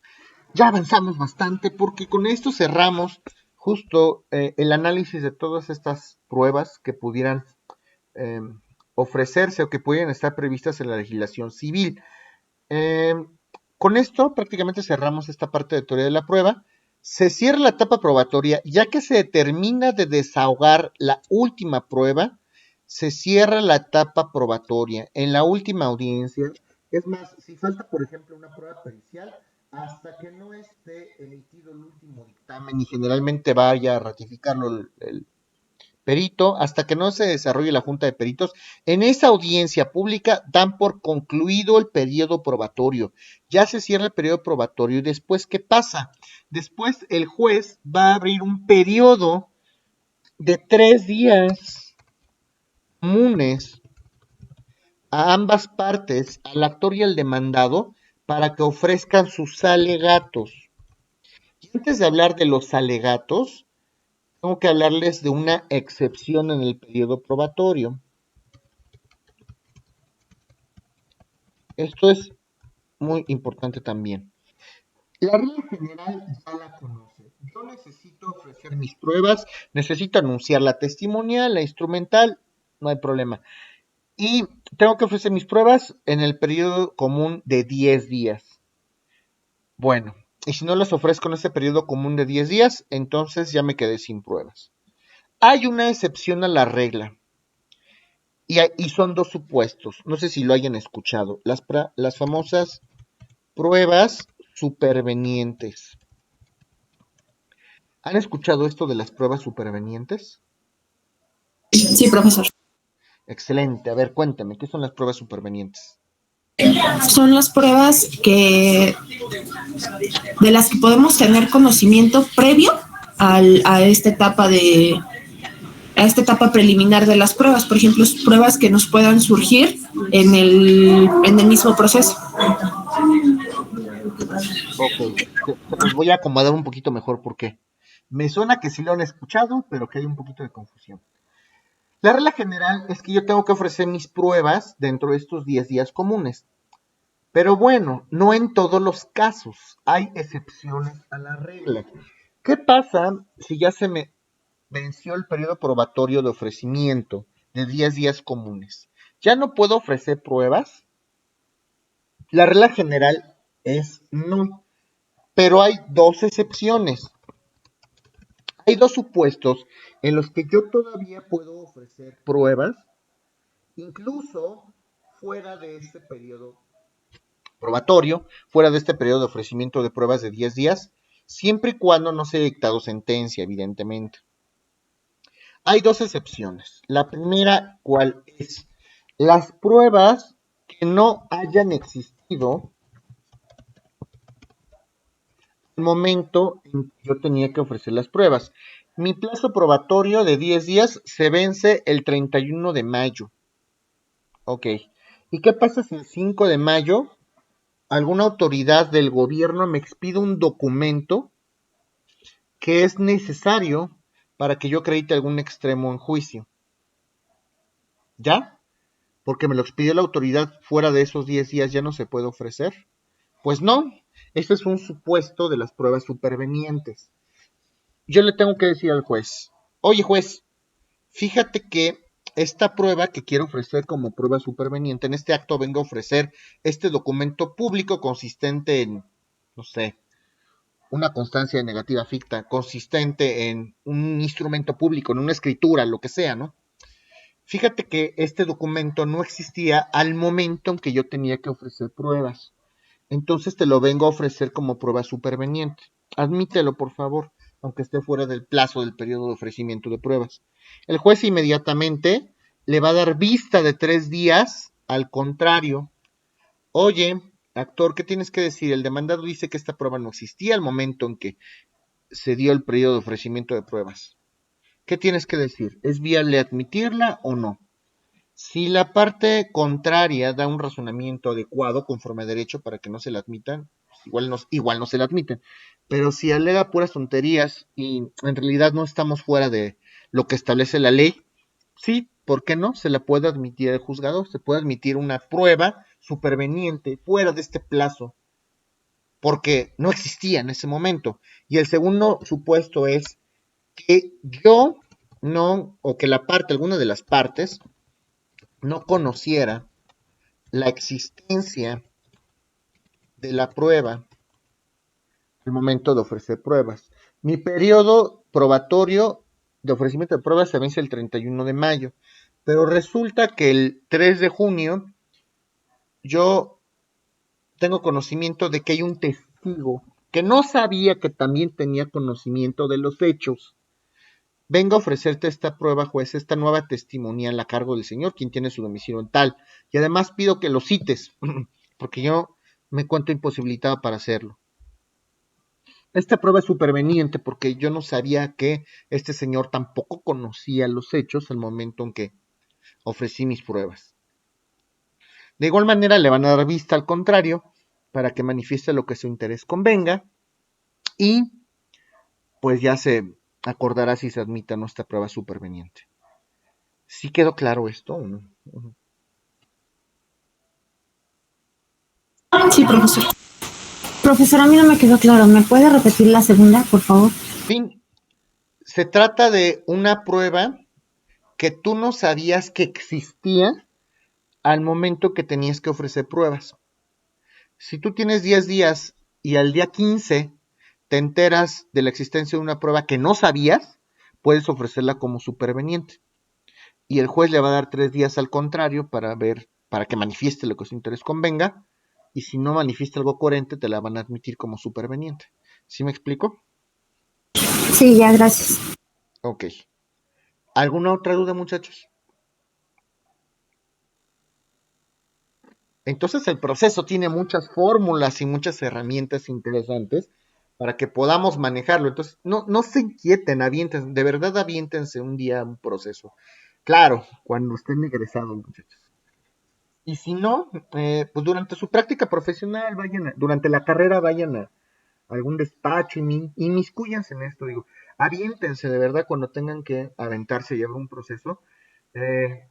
ya avanzamos bastante porque con esto cerramos justo el análisis de todas estas pruebas que pudieran eh, ofrecerse o que pudieran estar previstas en la legislación civil. Eh, con esto prácticamente cerramos esta parte de teoría de la prueba. Se cierra la etapa probatoria, ya que se termina de desahogar la última prueba, se cierra la etapa probatoria. En la última audiencia, es más, si falta, por ejemplo, una prueba pericial, hasta que no esté emitido el último dictamen y generalmente vaya a ratificarlo el perito, hasta que no se desarrolle la junta de peritos, en esa audiencia pública dan por concluido el periodo probatorio. Ya se cierra el periodo probatorio y después, ¿qué pasa? Después el juez va a abrir un periodo de 3 días comunes a ambas partes, al actor y al demandado, para que ofrezcan sus alegatos. Y antes de hablar de los alegatos, tengo que hablarles de una excepción en el periodo probatorio. Esto es muy importante también. La regla general ya la conoce. Yo necesito ofrecer mis pruebas, necesito anunciar la testimonial, la instrumental, no hay problema. Y tengo que ofrecer mis pruebas en el periodo común de 10 días. Bueno, y si no las ofrezco en ese periodo común de 10 días, entonces ya me quedé sin pruebas. Hay una excepción a la regla. Y son dos supuestos. No sé si lo hayan escuchado. Las famosas pruebas supervenientes. ¿Han escuchado esto de las pruebas supervenientes? sí, profesor. Excelente. A ver, cuéntame, ¿qué son las pruebas supervenientes? Son las pruebas de las que podemos tener conocimiento previo a esta etapa preliminar de las pruebas, por ejemplo, pruebas que nos puedan surgir en el mismo proceso. Ok, se los voy a acomodar un poquito mejor porque me suena que sí lo han escuchado, pero que hay un poquito de confusión. La regla general es que yo tengo que ofrecer mis pruebas dentro de estos 10 días comunes. Pero bueno, no en todos los casos. Hay excepciones a la regla. ¿Qué pasa si ya se me venció el periodo probatorio de ofrecimiento de 10 días comunes? ¿Ya no puedo ofrecer pruebas? La regla general es no. Pero hay dos excepciones. Hay dos supuestos en los que yo todavía puedo ofrecer pruebas, incluso fuera de este periodo probatorio, fuera de este periodo de ofrecimiento de pruebas de 10 días, siempre y cuando no se haya dictado sentencia, evidentemente. Hay dos excepciones. La primera, ¿cuál es? Las pruebas que no hayan existido al momento en que yo tenía que ofrecer las pruebas. Mi plazo probatorio de 10 días se vence el 31 de mayo. Ok. ¿Y qué pasa si el 5 de mayo alguna autoridad del gobierno me expide un documento que es necesario para que yo acredite algún extremo en juicio? ¿Ya? Porque me lo expidió la autoridad fuera de esos 10 días, ¿ya no se puede ofrecer? Pues no, este es un supuesto de las pruebas supervenientes. Yo le tengo que decir al juez, oye juez, fíjate que esta prueba que quiero ofrecer como prueba superveniente, en este acto vengo a ofrecer este documento público consistente en, no sé, una constancia de negativa ficta, consistente en un instrumento público, en una escritura, lo que sea, ¿no? Fíjate que este documento no existía al momento en que yo tenía que ofrecer pruebas. Entonces te lo vengo a ofrecer como prueba superveniente. Admítelo, por favor, aunque esté fuera del plazo del periodo de ofrecimiento de pruebas. El juez inmediatamente le va a dar vista de 3 días al contrario. Oye, actor, ¿qué tienes que decir? El demandado dice que esta prueba no existía al momento en que se dio el periodo de ofrecimiento de pruebas. ¿Qué tienes que decir? ¿Es viable admitirla o no? Si la parte contraria da un razonamiento adecuado conforme a derecho para que no se la admitan, pues igual no se la admiten. Pero si alega puras tonterías y en realidad no estamos fuera de lo que establece la ley, sí, ¿por qué no? Se la puede admitir el juzgador, se puede admitir una prueba superveniente fuera de este plazo, porque no existía en ese momento. Y el segundo supuesto es que yo no, o que alguna de las partes, no conociera la existencia de la prueba al momento de ofrecer pruebas. Mi periodo probatorio de ofrecimiento de pruebas se vence el 31 de mayo, pero resulta que el 3 de junio yo tengo conocimiento de que hay un testigo que no sabía que también tenía conocimiento de los hechos. Vengo a ofrecerte esta prueba, juez, esta nueva testimonial a cargo del señor, quien tiene su domicilio en tal. Y además pido que lo cites, porque yo me encuentro imposibilitado para hacerlo. Esta prueba es superveniente porque yo no sabía que este señor tampoco conocía los hechos al momento en que ofrecí mis pruebas. De igual manera le van a dar vista al contrario para que manifieste lo que su interés convenga y pues ya se acordará si se admite nuestra prueba superveniente. ¿Sí quedó claro esto o no? Sí, profesor. Profesor, a mí no me quedó claro. ¿Me puede repetir la segunda, por favor? Fin. Se trata de una prueba que tú no sabías que existía al momento que tenías que ofrecer pruebas. Si tú tienes 10 días y al día 15 te enteras de la existencia de una prueba que no sabías, puedes ofrecerla como superveniente. Y el juez le va a dar 3 días al contrario para que manifieste lo que su interés convenga. Y si no manifiesta algo coherente, te la van a admitir como superveniente. ¿Sí me explico? Sí, ya, gracias. Ok. ¿Alguna otra duda, muchachos? Entonces el proceso tiene muchas fórmulas y muchas herramientas interesantes para que podamos manejarlo. Entonces, no se inquieten, avienten, de verdad aviéntense un día un proceso. Claro, cuando estén egresados, muchachos. Y si no, pues durante su práctica profesional, durante la carrera vayan a algún despacho y inmiscúyanse en esto, digo, aviéntense de verdad cuando tengan que aventarse y llevar un proceso.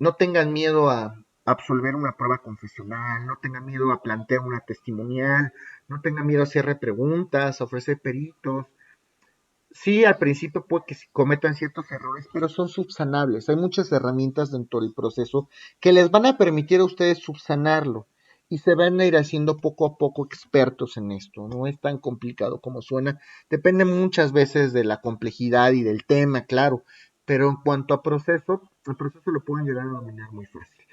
No tengan miedo a absolver una prueba confesional, no tengan miedo a plantear una testimonial, no tengan miedo a hacer preguntas, a ofrecer peritos. Sí, al principio puede que cometan ciertos errores, pero son subsanables. Hay muchas herramientas dentro del proceso que les van a permitir a ustedes subsanarlo y se van a ir haciendo poco a poco expertos en esto. No es tan complicado como suena. Depende muchas veces de la complejidad y del tema, claro, pero en cuanto a proceso, el proceso lo pueden llegar a dominar muy fácil.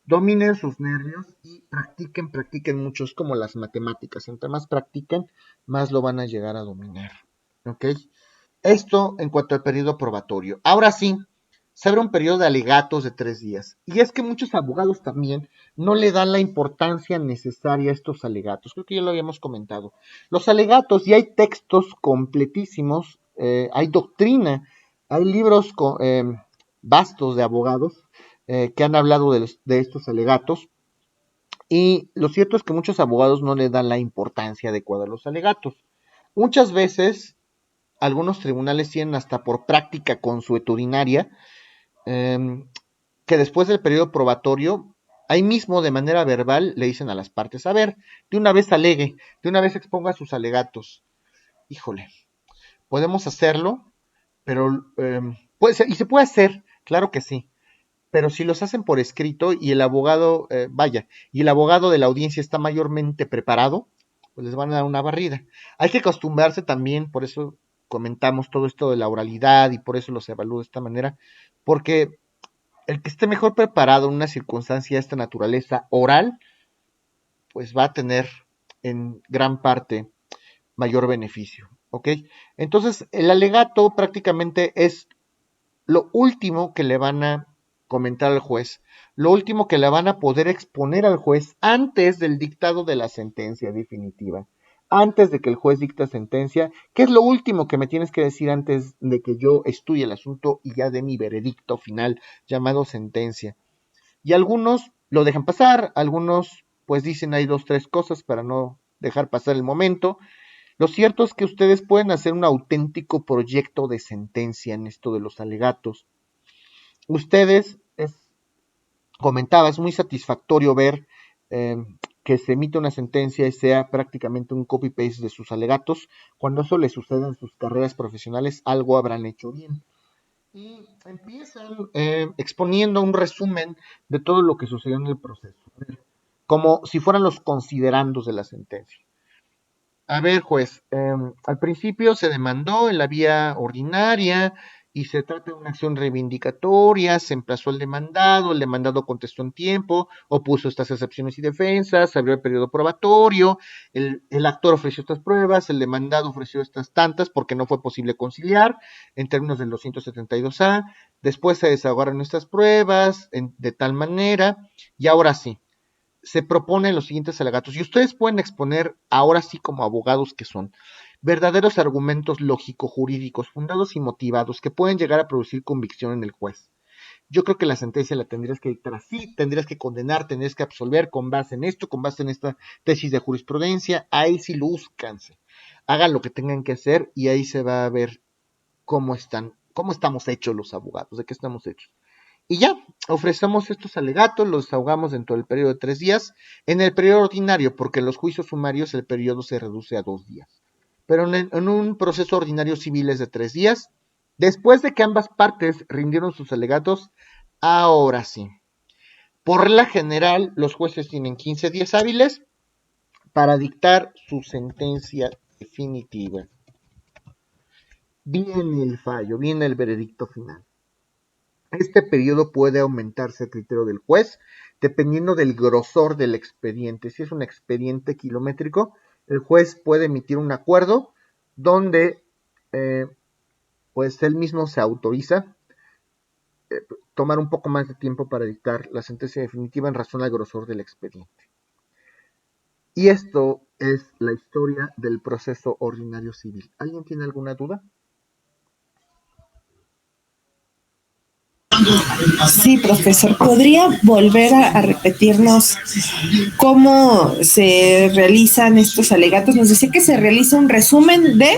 Dominen sus nervios y practiquen mucho. Es como las matemáticas. Entre más practiquen, más lo van a llegar a dominar. ¿Ok? Esto en cuanto al periodo probatorio. Ahora sí, se abre un periodo de alegatos de 3 días. Y es que muchos abogados también no le dan la importancia necesaria a estos alegatos. Creo que ya lo habíamos comentado. Los alegatos, y hay textos completísimos, hay doctrina, hay libros vastos de abogados que han hablado de estos alegatos. Y lo cierto es que muchos abogados no le dan la importancia adecuada a los alegatos. Muchas veces algunos tribunales tienen hasta por práctica consuetudinaria que después del periodo probatorio, ahí mismo de manera verbal le dicen a las partes, a ver, de una vez alegue, de una vez exponga sus alegatos. Híjole, podemos hacerlo, pero puede ser, y se puede hacer, claro que sí, pero si los hacen por escrito y el abogado, y el abogado de la audiencia está mayormente preparado, pues les van a dar una barrida. Hay que acostumbrarse también, por eso comentamos todo esto de la oralidad y por eso los evalúo de esta manera, porque el que esté mejor preparado en una circunstancia de esta naturaleza oral, pues va a tener en gran parte mayor beneficio, ¿ok? Entonces, el alegato prácticamente es lo último que le van a comentar al juez, lo último que le van a poder exponer al juez antes del dictado de la sentencia definitiva. Antes de que el juez dicte sentencia, ¿qué es lo último que me tienes que decir antes de que yo estudie el asunto y ya dé mi veredicto final llamado sentencia? Y algunos lo dejan pasar, algunos pues dicen hay 2, 3 cosas para no dejar pasar el momento. Lo cierto es que ustedes pueden hacer un auténtico proyecto de sentencia en esto de los alegatos. Ustedes, comentaba, es muy satisfactorio ver que se emite una sentencia y sea prácticamente un copy-paste de sus alegatos. Cuando eso les suceda en sus carreras profesionales, algo habrán hecho bien. Y empiezan exponiendo un resumen de todo lo que sucedió en el proceso, como si fueran los considerandos de la sentencia. A ver, juez, al principio se demandó en la vía ordinaria y se trata de una acción reivindicatoria, se emplazó el demandado contestó en tiempo, opuso estas excepciones y defensas, abrió el periodo probatorio, el actor ofreció estas pruebas, el demandado ofreció estas tantas porque no fue posible conciliar en términos del 272A, después se desahogaron estas pruebas de tal manera, y ahora sí, se proponen los siguientes alegatos y ustedes pueden exponer, ahora sí como abogados que son, verdaderos argumentos lógico-jurídicos fundados y motivados que pueden llegar a producir convicción en el juez. Yo creo que la sentencia la tendrías que dictar así, tendrías que condenar, tendrías que absolver con base en esto, con base en esta tesis de jurisprudencia, ahí sí lúzcanse, hagan lo que tengan que hacer y ahí se va a ver cómo estamos hechos los abogados, de qué estamos hechos. Y ya, ofrecemos estos alegatos, los desahogamos dentro del periodo de 3 días, en el periodo ordinario, porque en los juicios sumarios el periodo se reduce a 2 días. Pero en un proceso ordinario civil es de 3 días. Después de que ambas partes rindieron sus alegatos, ahora sí. Por regla general, los jueces tienen 15 días hábiles para dictar su sentencia definitiva. Viene el fallo, viene el veredicto final. Este periodo puede aumentarse a criterio del juez, dependiendo del grosor del expediente. Si es un expediente kilométrico, el juez puede emitir un acuerdo donde pues él mismo se autoriza tomar un poco más de tiempo para dictar la sentencia definitiva en razón al grosor del expediente. Y esto es la historia del proceso ordinario civil. ¿Alguien tiene alguna duda? Sí, profesor, ¿podría volver a repetirnos cómo se realizan estos alegatos? Nos decía que se realiza un resumen de...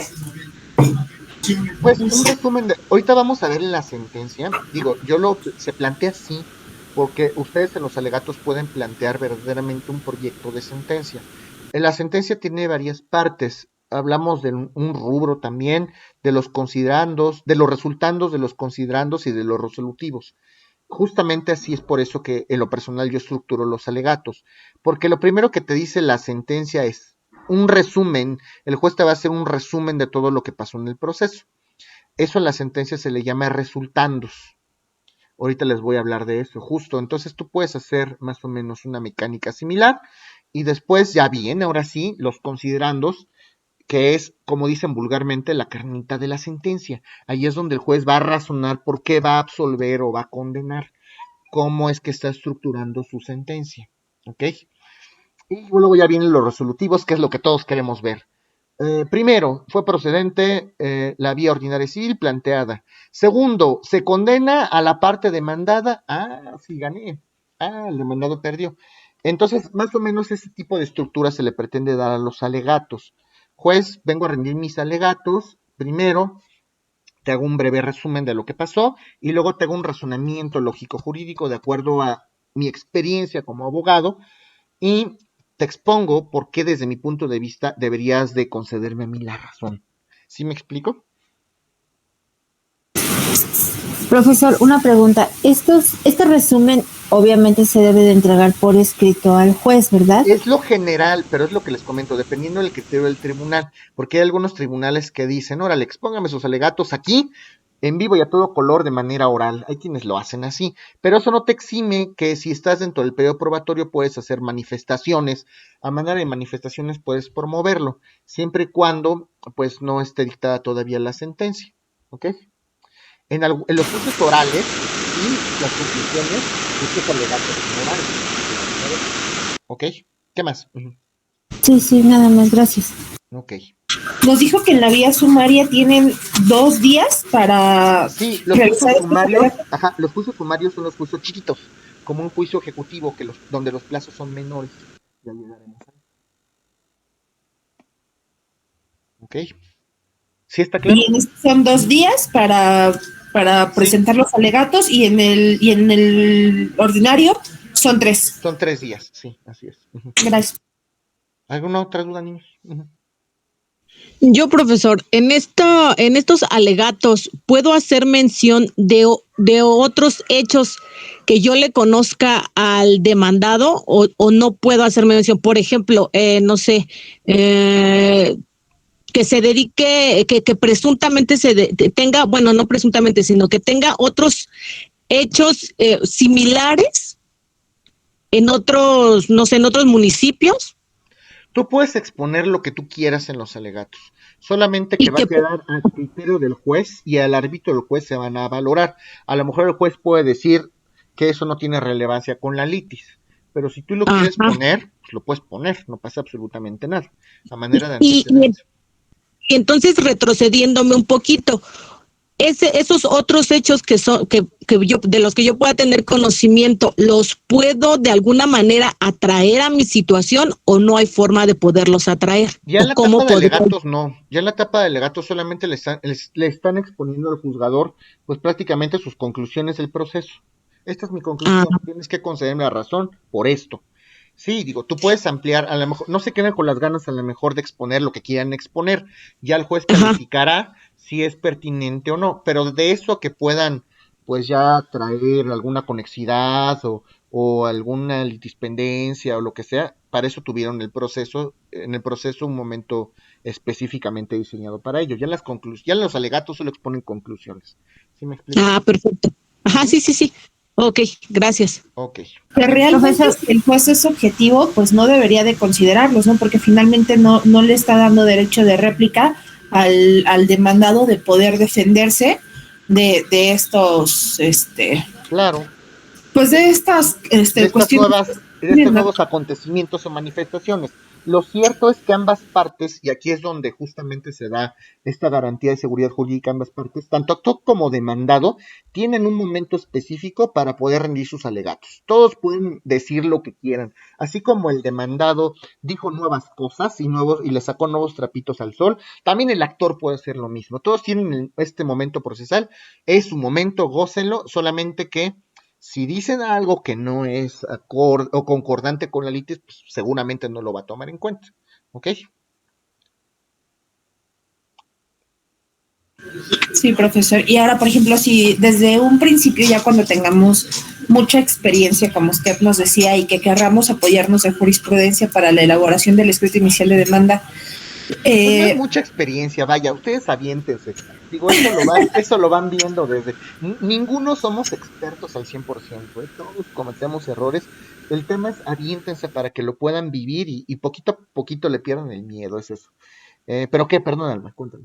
Pues un resumen de... Ahorita vamos a ver la sentencia. Digo, se plantea así porque ustedes en los alegatos pueden plantear verdaderamente un proyecto de sentencia. La sentencia tiene varias partes. Hablamos de un rubro también, de los considerandos, de los resultandos de los considerandos y de los resolutivos. Justamente así es por eso que en lo personal yo estructuro los alegatos, porque lo primero que te dice la sentencia es un resumen, el juez te va a hacer un resumen de todo lo que pasó en el proceso. Eso en la sentencia se le llama resultandos. Ahorita les voy a hablar de eso, justo. Entonces tú puedes hacer más o menos una mecánica similar y después ya viene, ahora sí, los considerandos, que es, como dicen vulgarmente, la carnita de la sentencia. Ahí es donde el juez va a razonar por qué va a absolver o va a condenar, cómo es que está estructurando su sentencia, ¿ok? Y luego ya vienen los resolutivos, que es lo que todos queremos ver. Primero, fue procedente la vía ordinaria civil planteada. Segundo, se condena a la parte demandada. Ah, sí, gané. Ah, el demandado perdió. Entonces, más o menos ese tipo de estructura se le pretende dar a los alegatos. Juez, vengo a rendir mis alegatos. Primero, te hago un breve resumen de lo que pasó y luego te hago un razonamiento lógico-jurídico de acuerdo a mi experiencia como abogado y te expongo por qué desde mi punto de vista deberías de concederme a mí la razón. ¿Sí me explico? Profesor, una pregunta. Este resumen obviamente se debe de entregar por escrito al juez, ¿verdad? Es lo general, pero es lo que les comento, dependiendo del criterio del tribunal, porque hay algunos tribunales que dicen, órale, expóngame sus alegatos aquí, en vivo y a todo color de manera oral. Hay quienes lo hacen así, pero eso no te exime que si estás dentro del periodo probatorio puedes hacer manifestaciones. A manera de manifestaciones puedes promoverlo, siempre y cuando pues no esté dictada todavía la sentencia, ¿ok? En los juicios orales y las conclusiones, estos alegatos son orales. ¿Ok? ¿Qué más? Sí, nada más, gracias. Ok. Nos dijo que en la vía sumaria tienen 2 días para Sí, los realizar juicios sumarios, los juicios sumarios son los juicios chiquitos, como un juicio ejecutivo donde los plazos son menores. Ya llegaremos ahí. ¿Ok? ¿Sí está claro? Y son 2 días para presentar los alegatos y en el ordinario son 3. Son 3 días, sí, así es. Gracias. ¿Alguna otra duda, niños? Yo, profesor, en estos alegatos, ¿puedo hacer mención de otros hechos que yo le conozca al demandado o no puedo hacer mención? Por ejemplo, no sé, que se dedique, que presuntamente tenga, bueno, no presuntamente, sino que tenga otros hechos similares en otros, no sé, en otros municipios. Tú puedes exponer lo que tú quieras en los alegatos, solamente que Y va a que quedar a criterio del juez y al árbitro del juez se van a valorar. A lo mejor el juez puede decir que eso no tiene relevancia con la litis, pero si tú lo quieres ajá. poner, pues lo puedes poner, no pasa absolutamente nada, a manera de Y, antecedente. y entonces retrocediéndome un poquito, esos otros hechos que son que yo de los que yo pueda tener conocimiento, ¿los puedo de alguna manera atraer a mi situación o no hay forma de poderlos atraer? Ya en ¿O la cómo etapa de podría? alegatos no, ya en la etapa de alegatos solamente le están exponiendo al juzgador pues prácticamente sus conclusiones del proceso. Esta es mi Ah, conclusión, tienes que concederme la razón por esto. Sí, digo, tú puedes ampliar, a lo mejor, no se queden con las ganas a lo mejor de exponer lo que quieran exponer, ya el juez ajá. calificará si es pertinente o no, pero de eso que puedan pues ya traer alguna conexidad o alguna litispendencia o lo que sea, para eso tuvieron en el proceso un momento específicamente diseñado para ello. Ya los alegatos solo exponen conclusiones. ¿Sí me explico? Ah, perfecto. Ajá, Ujú. sí, sí, sí. Ok, gracias. Ok. Que Sí. realmente Profesor, si el juez es objetivo, pues no debería de considerarlos, ¿no? Porque finalmente no le está dando derecho de réplica al demandado de poder defenderse de estos, Claro. pues de estas de estas cuestiones. nuevas, de estos nuevos acontecimientos o manifestaciones. Lo cierto es que ambas partes, y aquí es donde justamente se da esta garantía de seguridad jurídica, ambas partes, tanto actor como demandado, tienen un momento específico para poder rendir sus alegatos. Todos pueden decir lo que quieran, así como el demandado dijo nuevas cosas y le sacó nuevos trapitos al sol, también el actor puede hacer lo mismo. Todos tienen este momento procesal, es su momento, gócenlo, solamente que si dicen algo que no es o concordante con la litis, pues seguramente no lo va a tomar en cuenta. ¿Ok? Sí, profesor. Y ahora, por ejemplo, si desde un principio, ya cuando tengamos mucha experiencia, como usted nos decía, y que querramos apoyarnos en jurisprudencia para la elaboración del escrito inicial de demanda, Pues no es mucha experiencia, vaya, ustedes aviéntense. Digo, eso lo van viendo desde. Ninguno somos expertos al 100%, ¿eh? Todos cometemos errores. El tema es aviéntense para que lo puedan vivir y poquito a poquito le pierdan el miedo, es eso. ¿Pero qué? Perdón, Alma, cuéntame.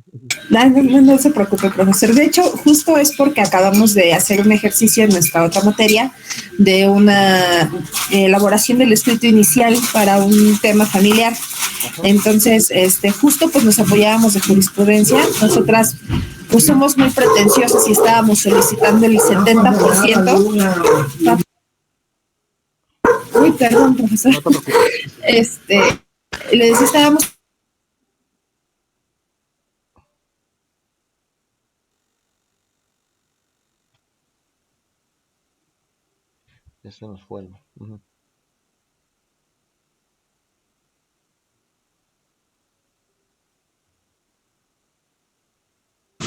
no se preocupe, profesor. De hecho, justo es porque acabamos de hacer un ejercicio en nuestra otra materia de una elaboración del escrito inicial para un tema familiar. Ajá. Entonces, justo pues nos apoyábamos de jurisprudencia. Nosotras pues somos muy pretenciosas y estábamos solicitando el 70%. Uy, perdón, profesor. No te preocupes. Le decía, estábamos. Ya se nos fue Alma. Ujú.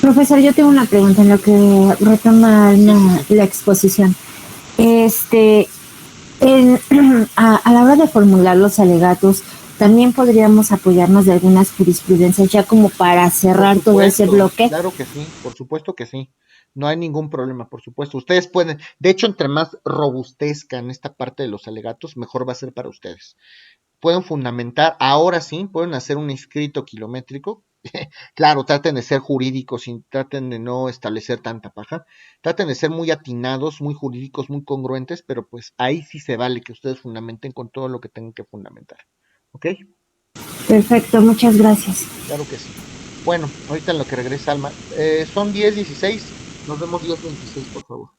profesor, yo tengo una pregunta en lo que retoma la exposición. Este, a la hora de formular los alegatos, también podríamos apoyarnos de algunas jurisprudencias ya como para cerrar todo ese bloque. Claro que sí, por supuesto que sí. No hay ningún problema, por supuesto. Ustedes pueden, de hecho, entre más robustezcan esta parte de los alegatos, mejor va a ser para ustedes. Pueden fundamentar, ahora sí, pueden hacer un escrito kilométrico. Claro, traten de ser jurídicos y traten de no establecer tanta paja. Traten de ser muy atinados, muy jurídicos, muy congruentes, pero pues ahí sí se vale que ustedes fundamenten con todo lo que tengan que fundamentar. ¿Ok? Perfecto, muchas gracias. Claro que sí. Bueno, ahorita en lo que regresa Alma. Son 10:16. Nos vemos 10:26, por favor.